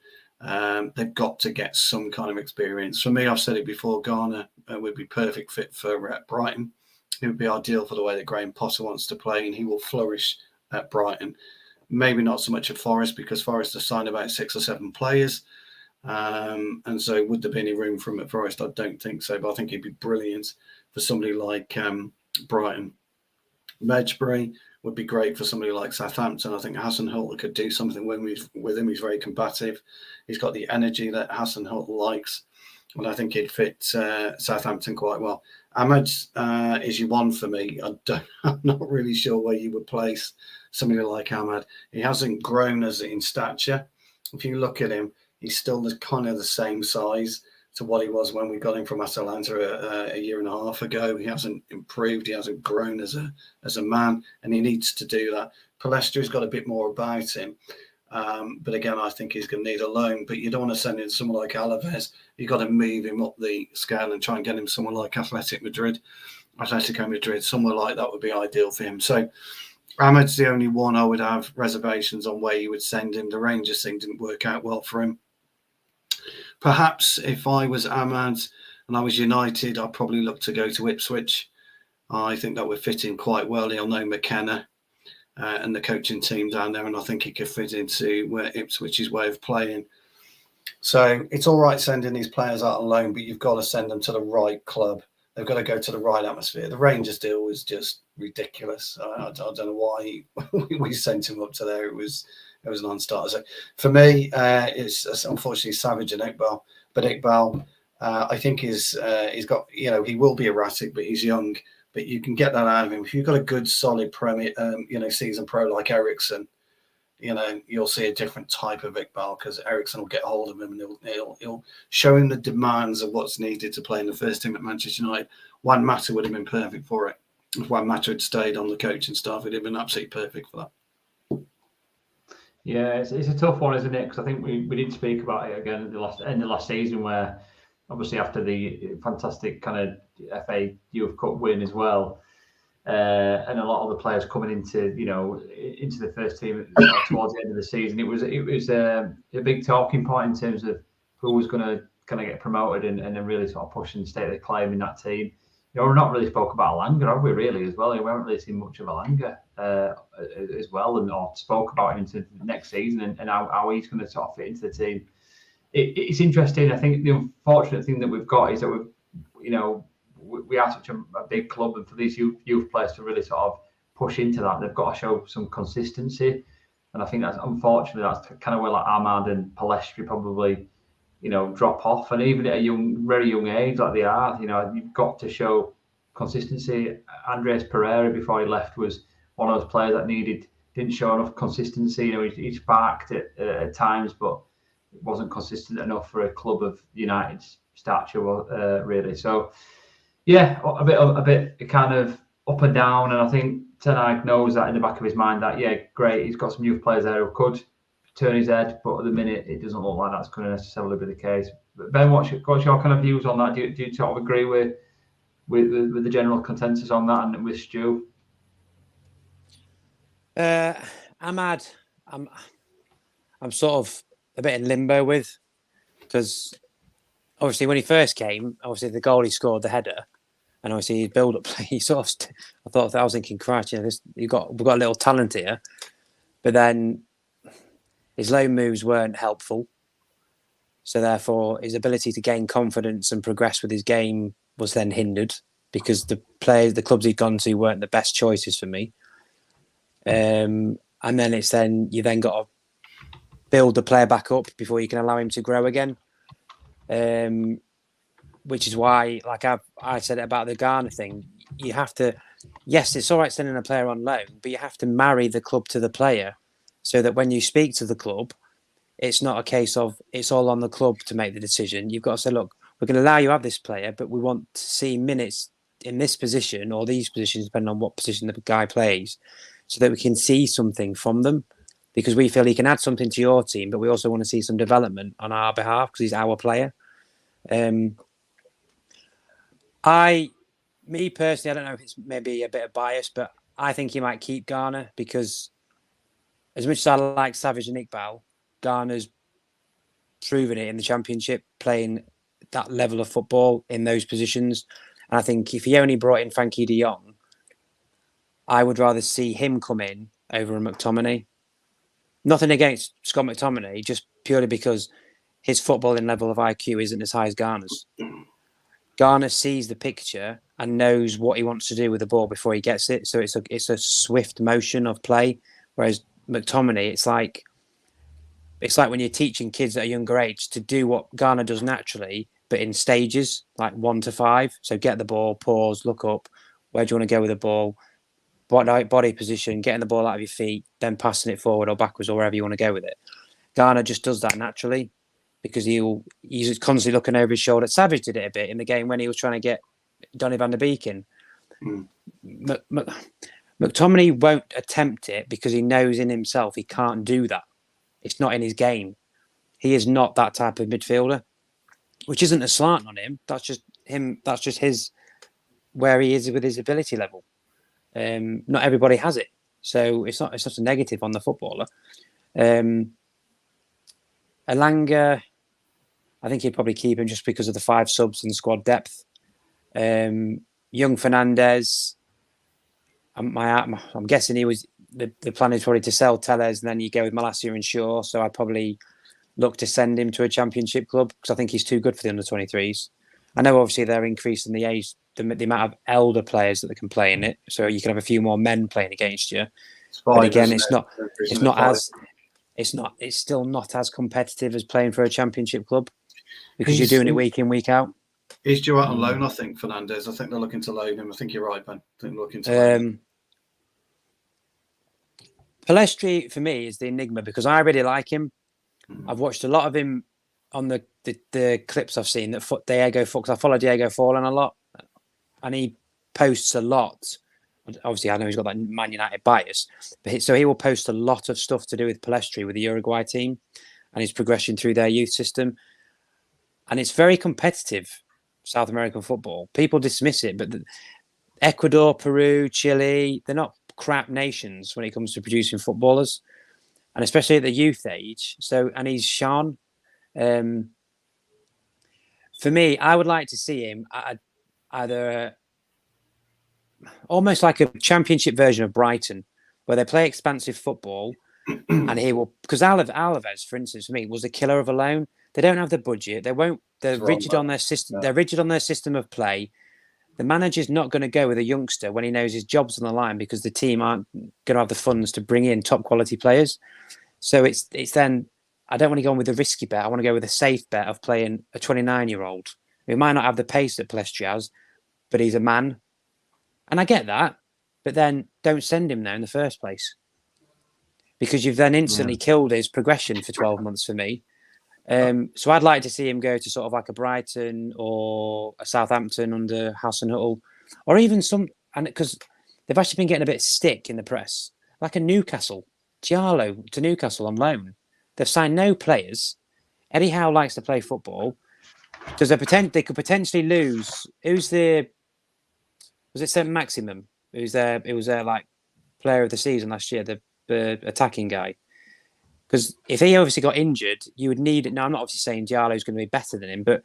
They've got to get some kind of experience. For me, I've said it before, Garner would be perfect fit for Brighton. It would be ideal for the way that Graham Potter wants to play, and he will flourish at Brighton. Maybe not so much at Forest, because Forest has signed about 6 or 7 players. And so would there be any room for him at Forest? I don't think so, but I think he'd be brilliant for somebody like Brighton. Medjbury would be great for somebody like Southampton. I think Hasenhüttl could do something with him. He's very combative. He's got the energy that Hasenhüttl likes. And I think he'd fit Southampton quite well. Ahmad is your one for me. I'm not really sure where you would place somebody like Ahmad. He hasn't grown in stature. If you look at him, he's still kind of the same size to what he was when we got him from Atalanta a year and a half ago. He hasn't improved. He hasn't grown as a man, and he needs to do that. Palestri's got a bit more about him. But again, I think he's going to need a loan. But you don't want to send in someone like Alaves. You've got to move him up the scale and try and get him somewhere like Atletico Madrid. Somewhere like that would be ideal for him. So Ahmed's the only one I would have reservations on where you would send him. The Rangers thing didn't work out well for him. Perhaps if I was Ahmad and I was United, I'd probably look to go to Ipswich. I think that would fit in quite well. He'll know McKenna and the coaching team down there, and I think he could fit into Ipswich's way of playing. So it's all right sending these players out on loan, but you've got to send them to the right club. They've got to go to the right atmosphere. The Rangers deal was just ridiculous. I don't know why we sent him up to there. It was a non-starter. So for me, it's unfortunately Savage and Iqbal. But Iqbal, I think he's got, he will be erratic, but he's young. But you can get that out of him. If you've got a good, solid Premier, season pro like Ericsson, you'll see a different type of Iqbal, because Ericsson will get hold of him and he'll show him the demands of what's needed to play in the first team at Manchester United. Juan Mata would have been perfect for it. That's why Matt had stayed on the coaching staff. He'd have been absolutely perfect for that. Yeah, it's a tough one, isn't it? Because I think we did speak about it again at the last season, where obviously after the fantastic kind of FA Youth Cup win as well, and a lot of the players coming into the first team towards the end of the season, it was a big talking point in terms of who was going to kind of get promoted and then really sort of push and state their claim in that team. We've not really spoke about Alanga, have we, really, as well? We haven't really seen much of Alanga as well, or spoke about him into the next season and how he's going to sort of fit into the team. It's interesting. I think the unfortunate thing that we've got is that we are such a big club, and for these youth players to really sort of push into that, they've got to show some consistency. And I think that's unfortunately that's kind of where like Ahmad and Palestri probably drop off, and even at a very young age like they are, you've got to show consistency. Andres Pereira, before he left, was one of those players that didn't show enough consistency. He sparked at times, but it wasn't consistent enough for a club of United's stature, really. So yeah, a bit kind of up and down, and I think Ten Hag knows that in the back of his mind that great, he's got some youth players there who could turn his head, but at the minute it doesn't look like that's going to necessarily be the case. But Ben, what's your kind of views on that? Do you sort of agree with the general consensus on that, and with Stu? Ahmad, I'm sort of a bit in limbo with, because obviously when he first came, obviously the goal he scored, the header, and obviously his build-up play, I was thinking, Christ, we've got a little talent here, but then his low moves weren't helpful. So therefore, his ability to gain confidence and progress with his game was then hindered, because the clubs he'd gone to weren't the best choices for me. And then you then got to build the player back up before you can allow him to grow again. Which is why, like I said about the Ghana thing, you have to, yes, it's all right sending a player on loan, but you have to marry the club to the player, so that when you speak to the club, it's not a case of it's all on the club to make the decision. You've got to say, look, we're going to allow you to have this player, but we want to see minutes in this position or these positions, depending on what position the guy plays, so that we can see something from them, because we feel he can add something to your team, but we also want to see some development on our behalf because he's our player. Me personally, I don't know if it's maybe a bit of bias, but I think he might keep Ghana, because as much as I like Savage and Iqbal, Ghana's proven it in the Championship, playing that level of football in those positions. And I think if he only brought in Frankie de Jong, I would rather see him come in over a McTominay. Nothing against Scott McTominay, just purely because his footballing level of IQ isn't as high as Ghana's. Ghana sees the picture and knows what he wants to do with the ball before he gets it. So it's a swift motion of play. Whereas McTominay, it's like when you're teaching kids at a younger age to do what Ghana does naturally, but in stages, like 1 to 5. So get the ball, pause, look up. Where do you want to go with the ball? Body position, getting the ball out of your feet, then passing it forward or backwards or wherever you want to go with it. Ghana just does that naturally, because he's constantly looking over his shoulder. Savage did it a bit in the game when he was trying to get Donny van der Beek in. McTominay won't attempt it because he knows in himself he can't do that. It's not in his game. He is not that type of midfielder, which isn't a slant on him. That's just him. That's just his where he is with his ability level. Not everybody has it, so it's not a negative on the footballer. Alanga, I think he'd probably keep him just because of the 5 subs and squad depth. Young Fernandez, I'm guessing the plan is probably to sell Tellez, and then you go with Malacia and Shaw. So I'd probably look to send him to a Championship club, because I think he's too good for the under-23s. I know obviously they're increasing the age, the amount of elder players that they can play in it, so you can have a few more men playing against you. But again, it's still not as competitive as playing for a Championship club, because you're doing it week in, week out. He's due out on loan, I think, Fernandez. I think they're looking to loan him. I think you're right, Ben. I think they're looking to loan him. Palestri, for me, is the enigma, because I really like him. I've watched a lot of him on the clips I've seen that Diego, because I follow Diego Forlan a lot, and he posts a lot Obviously, I know he's got that Man United bias, but so he will post a lot of stuff to do with Palestri with the Uruguay team and his progression through their youth system. And it's very competitive, South American football. People dismiss it, but Ecuador, Peru, Chile, they're not crap nations when it comes to producing footballers, and especially at the youth age. So, and he's shone. For me, I would like to see him at either almost like a championship version of Brighton, where they play expansive football, and he will, because Alaves, for instance, for me, was a killer of a loan. They don't have the budget. They're rigid on their system. They're rigid on their system of play. The manager's not going to go with a youngster when he knows his job's on the line because the team aren't going to have the funds to bring in top quality players. So it's then I don't want to go on with a risky bet. I want to go with a safe bet of playing a 29-year-old. He might not have the pace that Palestri has, but he's a man. And I get that, but then don't send him there in the first place, because you've then instantly killed his progression for 12 months for me. So I'd like to see him go to sort of like a Brighton or a Southampton under Hasenhüttl, or even because they've actually been getting a bit of stick in the press, like a Newcastle, Diallo to Newcastle on loan. They've signed no players. Eddie Howe likes to play football. They could potentially lose. Was it St. Maximum? It was their like player of the season last year, the attacking guy. Because if he obviously got injured, you would need it. Now, I'm not obviously saying Diallo's going to be better than him, but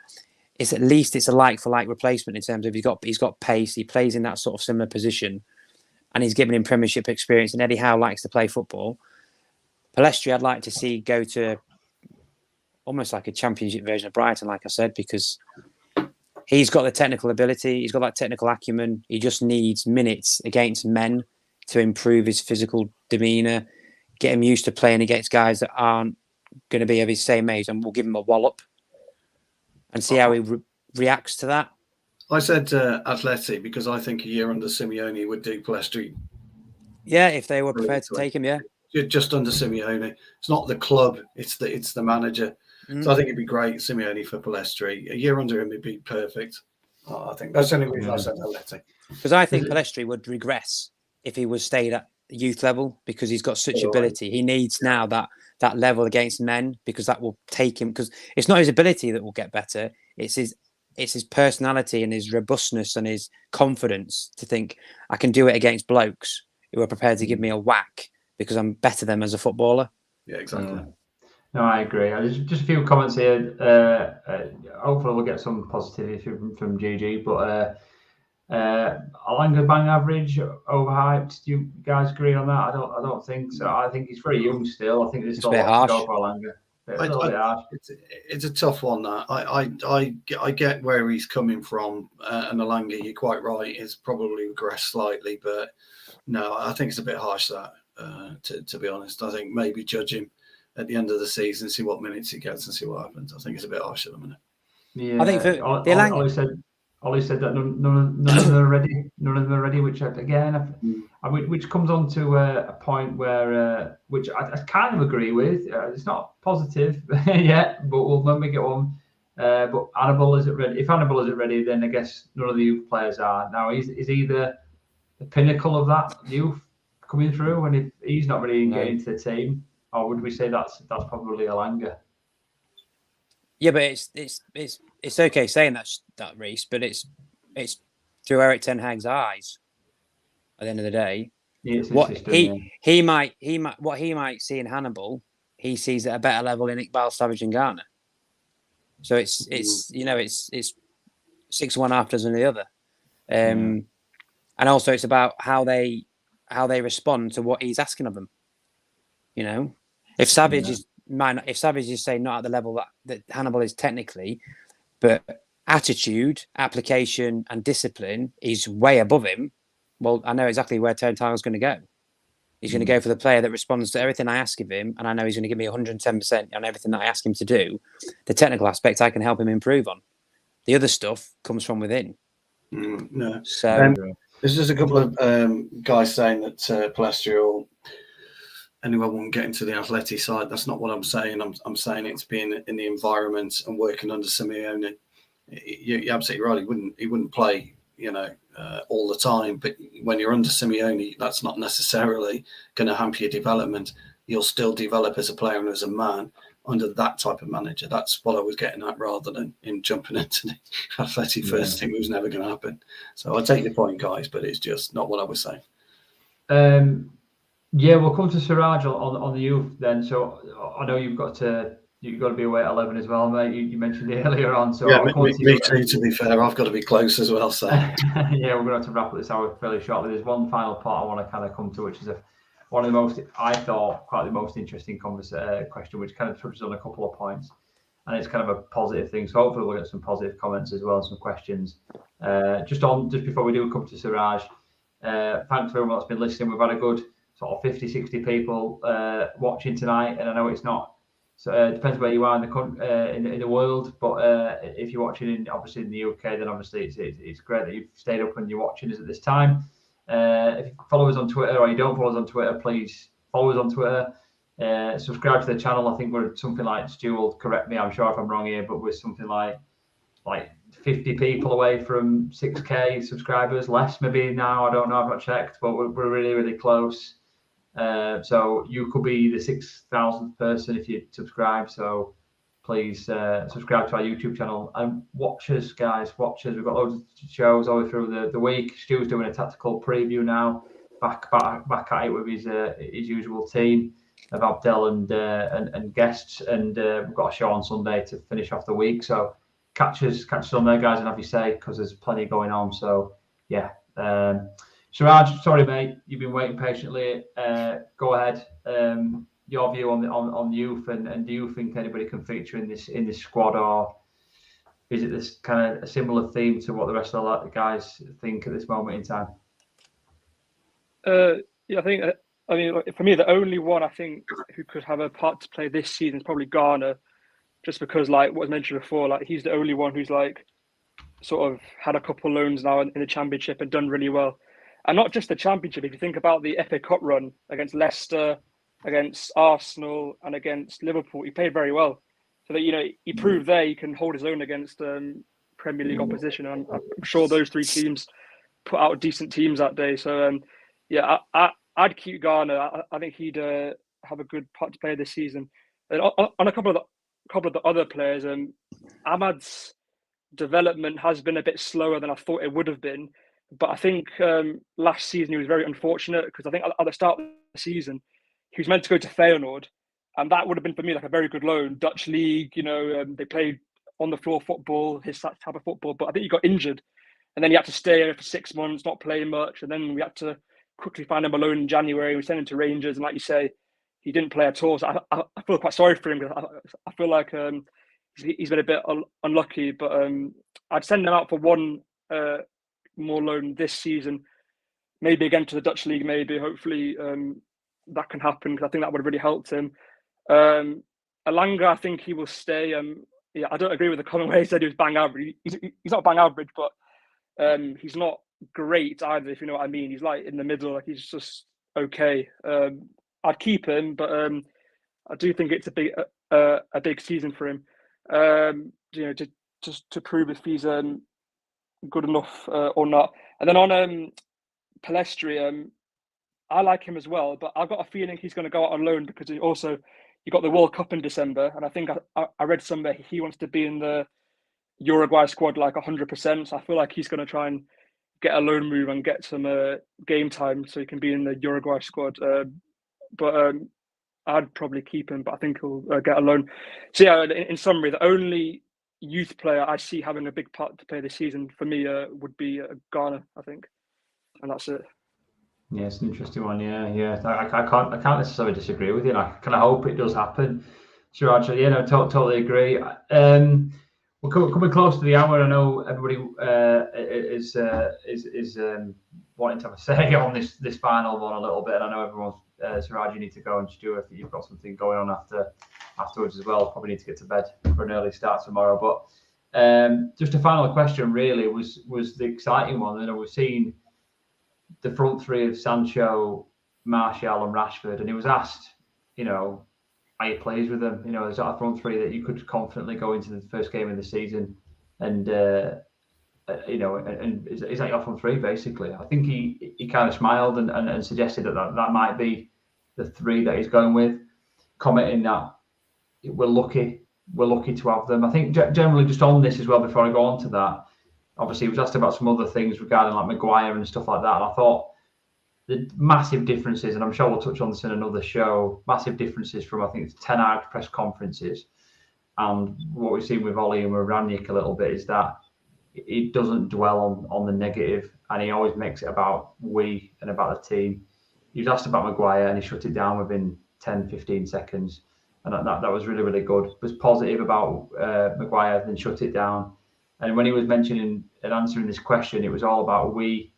it's at least a like for like replacement in terms of he's got pace, he plays in that sort of similar position, and he's given him Premiership experience. And Eddie Howe likes to play football. Palestri, I'd like to see go to almost like a Championship version of Brighton, like I said, because he's got the technical ability, he's got that technical acumen. He just needs minutes against men to improve his physical demeanour, get him used to playing against guys that aren't going to be of his same age, and we'll give him a wallop and see how he reacts to that. I said Atleti because I think a year under Simeone would do Palestri. Yeah, if they were prepared to take him, yeah. Just under Simeone. It's not the club, it's the manager. So I think it'd be great, Simeone for Palestri. A year under him would be perfect. I think that's the only reason I said Atleti. Because I think Palestri would regress if he was stayed at youth level, because he's got such ability. He needs now that level against men, because that will take him, because it's not his ability that will get better, it's his personality and his robustness and his confidence to think, I can do it against blokes who are prepared to give me a whack because I'm better than them as a footballer. Yeah, exactly. No, I agree. Just a few comments here. Hopefully we'll get some positivity from GG, but Alanga bang average, overhyped. Do you guys agree on that? I don't think so. I think he's very young still. I think there's still a lot to go for Alanga. It's a tough one. That I get where he's coming from, and Alanga, you're quite right, is probably regressed slightly, but no, I think it's a bit harsh that. To be honest, I think maybe judge him at the end of the season, see what minutes he gets, and see what happens. I think it's a bit harsh at the minute. Yeah, I think for Ollie said that none of them are ready. None of them are ready, which again, which comes on to a point where which I kind of agree with. It's not positive yet, but when we get on. But Hannibal isn't ready. If Hannibal isn't ready, then I guess none of the youth players are. Now is either the pinnacle of that youth coming through, and if he's not ready to get into the team, or would we say that's probably Alanga? Yeah, but it's okay saying that, Reese, but it's through Eric Ten Hag's eyes. At the end of the day, what he might see in Hannibal, he sees at a better level in Iqbal, Savage, and Garner. So it's 6-1 after than the other, and also it's about how they respond to what he's asking of them. You know, if Savage is saying not at the level that Hannibal is technically, but attitude, application, and discipline is way above him. Well, I know exactly where Ten Hag's going to go. He's going to go for the player that responds to everything I ask of him, and I know he's going to give me 110% on everything that I ask him to do. The technical aspect I can help him improve on. The other stuff comes from within. No. So there's just a couple of guys saying that Palestri anyone won't get into the Atleti side. That's not what I'm saying. I'm saying it's being in the environment and working under Simeone. You're absolutely right. He wouldn't play, all the time. But when you're under Simeone, that's not necessarily going to hamper your development. You'll still develop as a player and as a man under that type of manager. That's what I was getting at, rather than him jumping into the Athletic first team. It was never going to happen. So I take your point, guys, but it's just not what I was saying. Yeah, we'll come to Siraj on the youth then. So I know you've got to be away at 11 as well, mate. You mentioned it earlier on. So yeah, me too. To be fair, I've got to be close as well. So yeah, we're going to have to wrap up this hour fairly shortly. There's one final part I want to kind of come to, which is one of the most, I thought, quite the most interesting question, which kind of touches on a couple of points, and it's kind of a positive thing. So hopefully we'll get some positive comments as well as some questions. Just before we do come to Siraj, thanks for everyone that's been listening. We've had a good sort of 50, 60 people watching tonight, and I know it's not. So it depends where you are in the world, but if you're watching obviously in the UK, then obviously it's great that you've stayed up and you're watching us at this time. If you follow us on Twitter or you don't follow us on Twitter, please follow us on Twitter. Subscribe to the channel. I think we're something like, Stu will correct me, I'm sure if I'm wrong here, but we're something like 50 people away from 6k subscribers, less maybe now. I don't know, I've not checked, but we're really, really close. So you could be the 6,000th person if you subscribe. So please subscribe to our YouTube channel and watch us, guys. Watch us. We've got loads of shows all the way through the week. Stu's doing a tactical preview now. Back at it with his usual team of Abdel and guests. And we've got a show on Sunday to finish off the week. So catch us on there, guys, and have your say, because there's plenty going on. So yeah. Siraj, sorry, mate, you've been waiting patiently. Go ahead. Your view on youth, and do you think anybody can feature in this squad, or is it this kind of a similar theme to what the rest of the guys think at this moment in time? Yeah, I mean, for me, the only one I think who could have a part to play this season is probably Garner, just because, like what was mentioned before, like he's the only one who's like sort of had a couple loans now in the Championship and done really well. And not just the Championship. If you think about the FA Cup run against Leicester, against Arsenal, and against Liverpool, he played very well. So that he proved there he can hold his own against Premier League opposition. And I'm sure those three teams put out decent teams that day. So yeah, I'd keep Garner. I think he'd have a good part to play this season. And on a couple of the other players, Ahmad's development has been a bit slower than I thought it would have been. But I think last season he was very unfortunate, because I think at the start of the season he was meant to go to Feyenoord, and that would have been for me like a very good loan. Dutch league, they played on the floor football, his type of football. But I think he got injured, and then he had to stay there for 6 months, not playing much, and then we had to quickly find him a loan in January. We sent him to Rangers, and like you say, he didn't play at all. So I feel quite sorry for him, because I feel like he's been a bit unlucky. But I'd send him out for one more loan this season, maybe again to the Dutch league, hopefully that can happen, because I think that would have really helped him. Alanga, I think he will stay. Yeah, I don't agree with the comment where he said he was bang average. He's not bang average, but he's not great either, if you know what I mean. He's like in the middle, like he's just okay. I'd keep him, but I do think it's a big season for him, to prove if he's good enough or not. And then on Pellistri, I like him as well, but I've got a feeling he's going to go out on loan, because you got the World Cup in December, and I think I read somewhere he wants to be in the Uruguay squad like 100%. So I feel like he's going to try and get a loan move and get some game time so he can be in the Uruguay squad. But I'd probably keep him, but I think he'll get a loan. So yeah, in summary, the only youth player I see having a big part to play this season for me would be Ghana, I think, and that's it. Yeah, it's an interesting one. Yeah. I can't necessarily disagree with you. I kind of hope it does happen. Sure, actually, totally agree. We're coming close to the hour. I know everybody is wanting to have a say on this final one a little bit. And I know everyone's Siraj, you need to go, and Stu, if you've got something going on afterwards as well. Probably need to get to bed for an early start tomorrow. But just a final question really was the exciting one. We've seen the front three of Sancho, Martial, and Rashford, and he was asked, are you pleased with them? Is that a front three that you could confidently go into the first game of the season and and is that your front three basically? I think he kind of smiled and suggested that might be the three that he's going with, commenting that we're lucky to have them. I think generally just on this as well, before I go on to that, obviously he was asked about some other things regarding like Maguire and stuff like that, and I thought the massive differences, and I'm sure we'll touch on this in another show, massive differences from I think it's Ten Hag press conferences and what we've seen with Ollie and with Ranić a little bit is that he doesn't dwell on the negative, and he always makes it about we and about the team. He was asked about Maguire and he shut it down within 10-15 seconds, and that was really, really good. Was positive about Maguire, then shut it down. And when he was mentioning and answering this question, it was all about we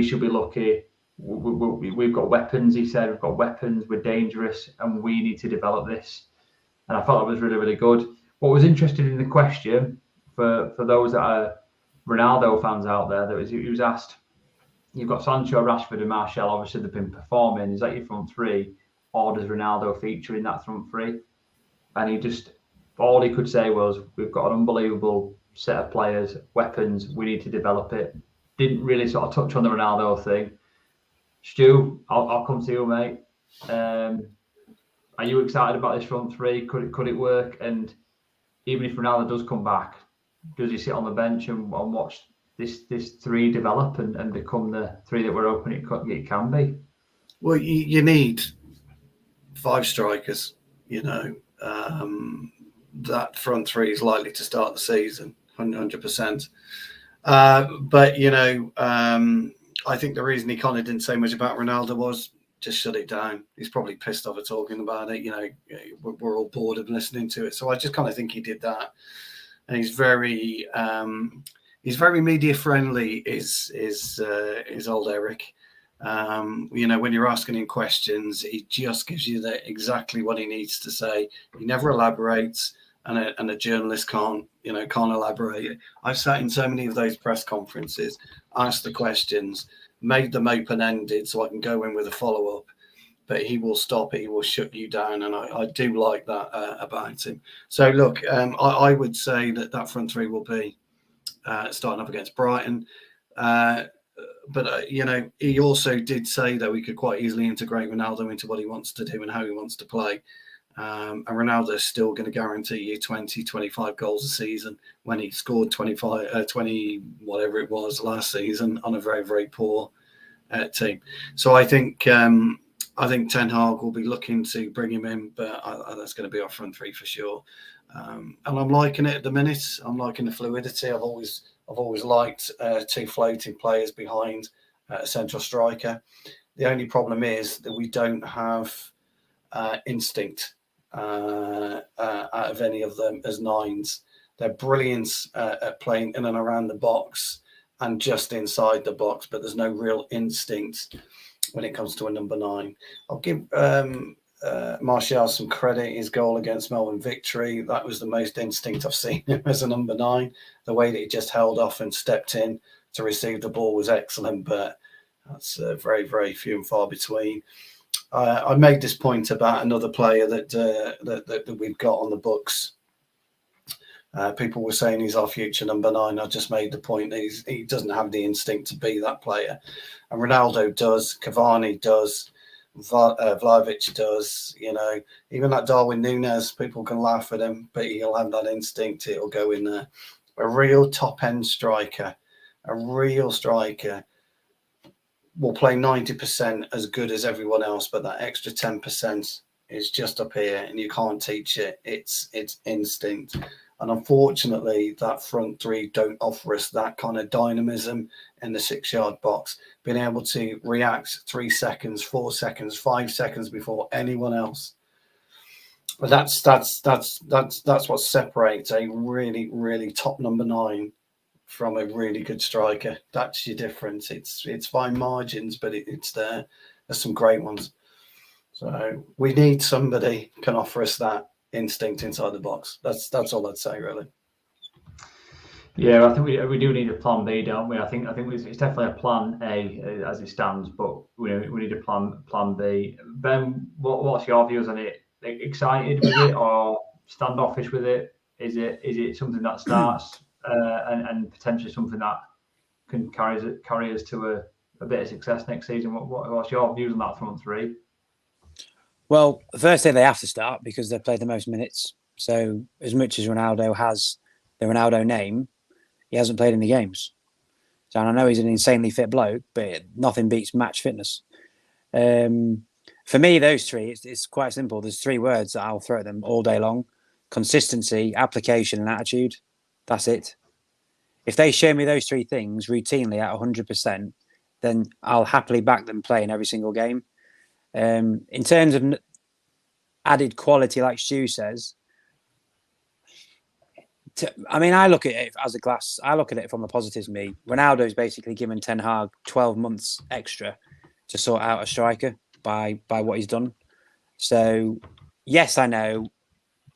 should be lucky. We've got weapons, he said. We've got weapons, we're dangerous, and we need to develop this. And I thought that was really, really good. What was interesting in the question, for those that are Ronaldo fans out there, he was asked, you've got Sancho, Rashford and Martial, obviously they've been performing. Is that your front three? Or does Ronaldo feature in that front three? And all he could say was, we've got an unbelievable set of players, weapons, we need to develop it. Didn't really sort of touch on the Ronaldo thing. Stu, I'll come to you, mate. Are you excited about this front three? Could it work? And even if Ronaldo does come back, does he sit on the bench and watch this three develop and become the three that we're hoping it can be? Well, you need 5 strikers. That front three is likely to start the season 100%. But I think the reason he kind of didn't say much about Ronaldo was just shut it down. He's probably pissed off at talking about it. We're all bored of listening to it. So I just kind of think he did that. And he's very media friendly. Is old Eric. When you're asking him questions, he just gives you exactly what he needs to say. He never elaborates, and a journalist can't elaborate. I've sat in so many of those press conferences, asked the questions, made them open-ended so I can go in with a follow-up, but he will stop it, he will shut you down, and I do like that about him. So look, I would say that front three will be starting up against Brighton. But he also did say that we could quite easily integrate Ronaldo into what he wants to do and how he wants to play. And Ronaldo is still going to guarantee you 20, 25 goals a season when he scored 20, whatever it was last season on a very, very poor team. So I think Ten Hag will be looking to bring him in, but that's going to be our front three for sure. And I'm liking it at the minute. I'm liking the fluidity. I've always liked 2 floating players behind a central striker. The only problem is that we don't have instinct out of any of them as 9s. They're brilliant at playing in and around the box and just inside the box, but there's no real instinct when it comes to a number 9. I'll give Martial some credit. His goal against Melbourne Victory, that was the most instinct I've seen him as a number 9. The way that he just held off and stepped in to receive the ball was excellent, but that's very, very few and far between. I made this point about another player that we've got on the books. People were saying he's our future number 9. I just made the point that he doesn't have the instinct to be that player. And Ronaldo does, Cavani does, Vlahovic does, even that Darwin Núñez, people can laugh at him, but he'll have that instinct, it'll go in there. A real top-end striker, will play 90% as good as everyone else, but that extra 10% is just up here and you can't teach it. It's instinct. And unfortunately, that front three don't offer us that kind of dynamism in the 6-yard box, being able to react 3 seconds, 4 seconds, 5 seconds before anyone else. But that's what separates a really, really top number 9 from a really good striker. That's your difference. It's fine margins, but it's there. There's some great ones. So we need somebody who can offer us that instinct inside the box. That's all I'd say, really. Yeah, I think we do need a plan B, don't we? I think it's definitely a plan A as it stands, but we need a plan B. Ben, what's your views on it? Excited with it or standoffish with it? Is it something that starts and potentially something that can carry us to a bit of success next season. What's your views on that front three? Well, firstly, they have to start because they've played the most minutes. So as much as Ronaldo has the Ronaldo name, he hasn't played any games. So I know he's an insanely fit bloke, but nothing beats match fitness. For me, those three, it's quite simple. There's three words that I'll throw at them all day long: consistency, application, and attitude. That's it. If they show me those three things routinely at 100%, then I'll happily back them playing every single game. In terms of added quality, like Stu says, I look at it as a glass. I look at it from the positives. Me, Ronaldo's basically given Ten Hag 12 months extra to sort out a striker by what he's done. So, yes, I know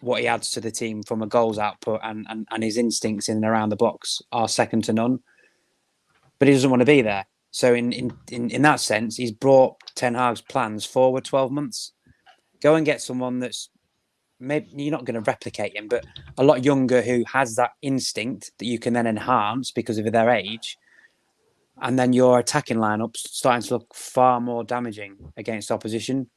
what he adds to the team from a goals output and his instincts in and around the box are second to none. But he doesn't want to be there. So in that sense, he's brought Ten Hag's plans forward 12 months. Go and get someone that's maybe you're not going to replicate him, but a lot younger who has that instinct that you can then enhance because of their age. And then your attacking lineup's starting to look far more damaging against opposition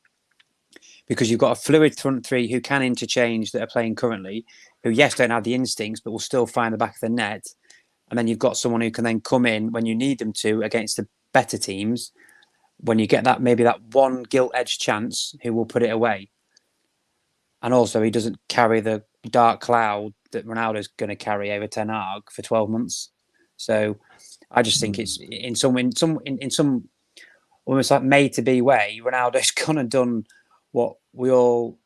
because you've got a fluid front three who can interchange that are playing currently, who, yes, don't have the instincts, but will still find the back of the net. And then you've got someone who can then come in when you need them to against the better teams. When you get that, maybe that one gilt-edged chance, who will put it away. And also, he doesn't carry the dark cloud that Ronaldo's going to carry over Ten Hag for 12 months. So I just think it's in some almost like made to be way, Ronaldo's gone and done what we all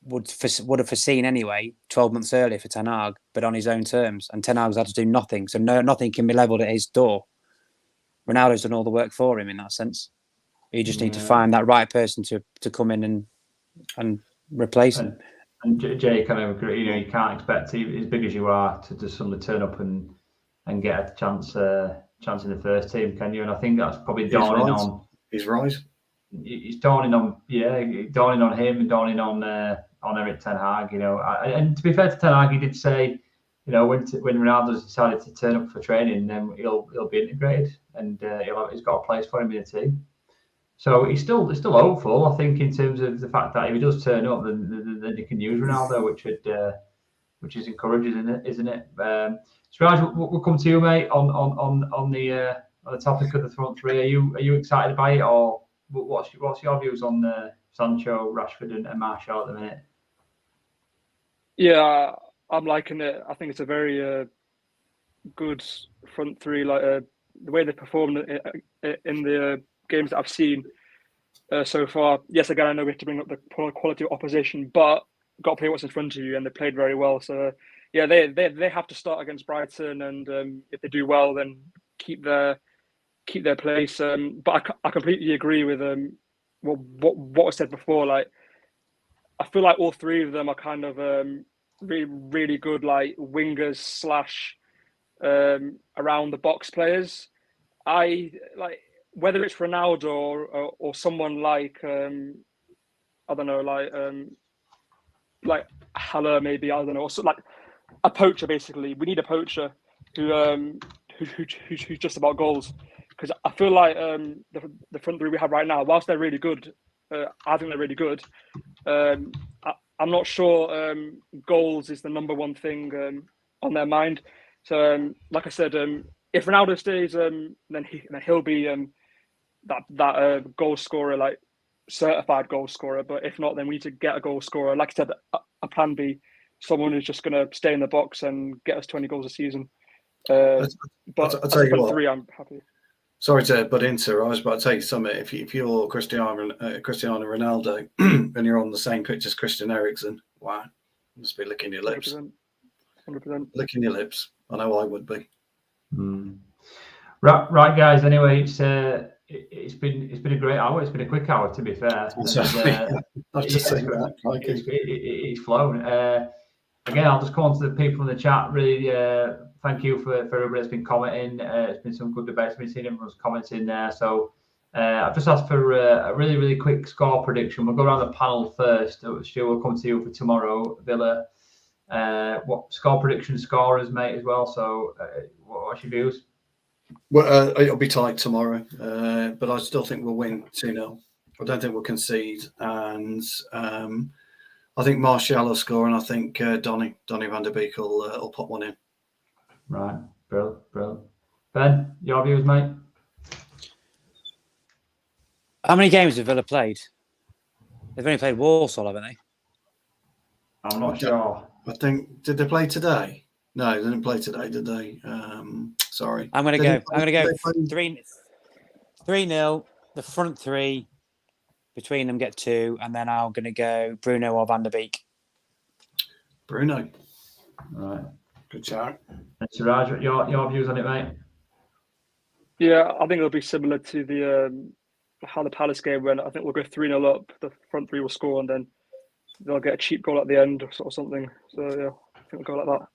would have foreseen anyway 12 months earlier for Ten Hag, but on his own terms. And Ten Hag's had to do nothing. So nothing can be levelled at his door. Ronaldo's done all the work for him in that sense. You just need to find that right person to come in and replace him. And Jay kind of agree. You can't expect as big as you are to just suddenly turn up and get a chance in the first team, can you? And I think that's probably dawning on. He's right. It's dawning on him and dawning on Erik Ten Hag. And to be fair to Ten Hag, he did say, when Ronaldo's decided to turn up for training, then he'll be integrated and he's got a place for him in the team. So he's still hopeful, I think, in terms of the fact that if he does turn up, then he can use Ronaldo, which is encouraging, isn't it? Raj, we'll come to you, mate, on the topic of the front three. Are you excited by it, or what's your views on Sancho, Rashford, and Martial at the minute? Yeah, I'm liking it. I think it's a very good front three. Like the way they performed in the games that I've seen so far. Yes, again, I know we have to bring up the quality of opposition, but got to play what's in front of you, and they played very well. So yeah, they have to start against Brighton, and if they do well, then keep their place. But I completely agree with what was said before. Like, I feel like all three of them are kind of really, really good, like wingers / around the box players. I like whether it's Ronaldo or someone like I don't know, like Haller maybe, I don't know, or so, like a poacher. Basically, we need a poacher who's just about goals, because I feel like the front three we have right now, whilst they're really good, I think they're really good. I'm not sure goals is the number one thing on their mind. So, like I said, if Ronaldo stays, then he'll be that goal scorer, like certified goal scorer. But if not, then we need to get a goal scorer. Like I said, a plan B, someone who's just going to stay in the box and get us 20 goals a season. But I'll tell you what. Three, I'm happy. Sorry to butt into. I was about to tell you something. If you're Cristiano Ronaldo and you're on the same pitch as Christian Eriksen, wow, you must be licking your lips. 100%. Licking your lips. I know I would be. Right, guys. Anyway, it's been a great hour. It's been a quick hour, to be fair. It's flown. Again, I'll just come on to the people in the chat. Really, thank you for everybody that's been commenting. It's been some good debates. I've been seeing everyone's comments in there. So I've just asked for a really, really quick score prediction. We'll go around the panel first. Stu, we'll come to you for tomorrow. Villa, what score prediction scorers, mate, as well. So what's your views? Well, it'll be tight tomorrow, but I still think we'll win 2-0. I don't think we'll concede, and I think Martial will score, and I think Donny van der Beek will pop one in. Right, brilliant. Ben, your views, mate? How many games have Villa played? They've only played Walsall, haven't they? I'm not sure. I think, did they play today? No, they didn't play today, did they? Sorry. I'm going to go 3-0. The front three, between them get 2, and then I'm going to go Bruno or Van der Beek. Bruno. Right. Good shout. And Siraj, your views on it, mate? Yeah, I think it'll be similar to the how the Palace game went. I think we'll go 3-0 up. The front three will score, and then they'll get a cheap goal at the end or something. So yeah, I think we'll go like that.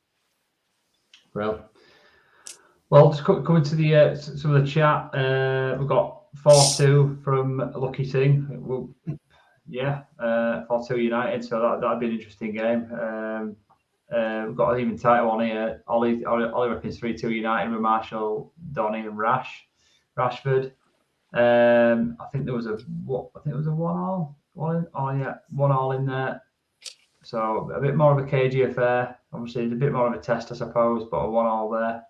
Well, just coming to the some of the chat, we've got 4-2 from Lucky Singh. 4-2 United, so that'd be an interesting game. We've got an even tighter one here. Ollie reckons 3-2 United with Martial, Donny, and Rashford. I think there was a 1-1. 1-1 in there. So a bit more of a cagey affair. Obviously, it's a bit more of a test, I suppose, but a 1-1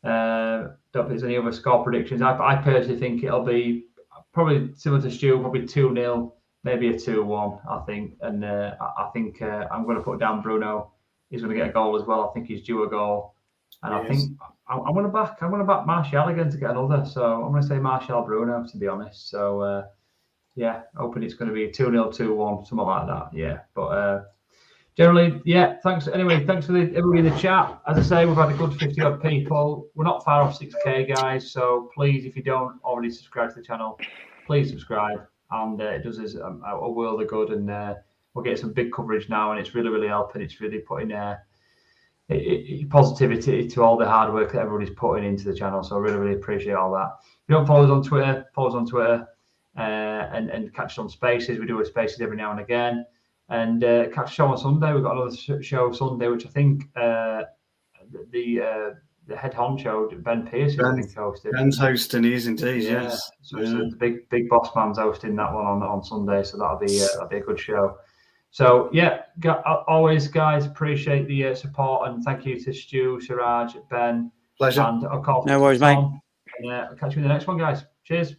there. Don't think there's any other score predictions. I personally think it'll be probably similar to Stu, probably 2-0, maybe a 2-1, I think. And I think I'm going to put down Bruno. He's going to get a goal as well. I think he's due a goal. And I think I'm going to back Martial again to get another. So I'm going to say Martial Bruno, to be honest. So hoping it's going to be a 2-0, 2-1, something like that. Yeah, but generally, thanks. Anyway, thanks for everybody in the chat. As I say, we've had a good 50 odd people. We're not far off 6K, guys. So please, if you don't already subscribe to the channel, please subscribe. And it does us a world of good. And we'll get some big coverage now, and it's really, really helping. It's really putting positivity to all the hard work that everybody's putting into the channel. So I really, really appreciate all that. If you don't follow us on Twitter, and catch us on Spaces. We do a Spaces every now and again. And catch a show on Sunday. We've got another show Sunday, which I think the head honcho, Ben Pearce, is being hosted. Ben's hosting, he is indeed, yes. So the big boss man's hosting that one on Sunday, so that'll be a good show. So always, guys, appreciate the support, and thank you to Stu, Siraj, Ben, Pleasure. and of course, no worries, mate. Catch you in the next one, guys. Cheers.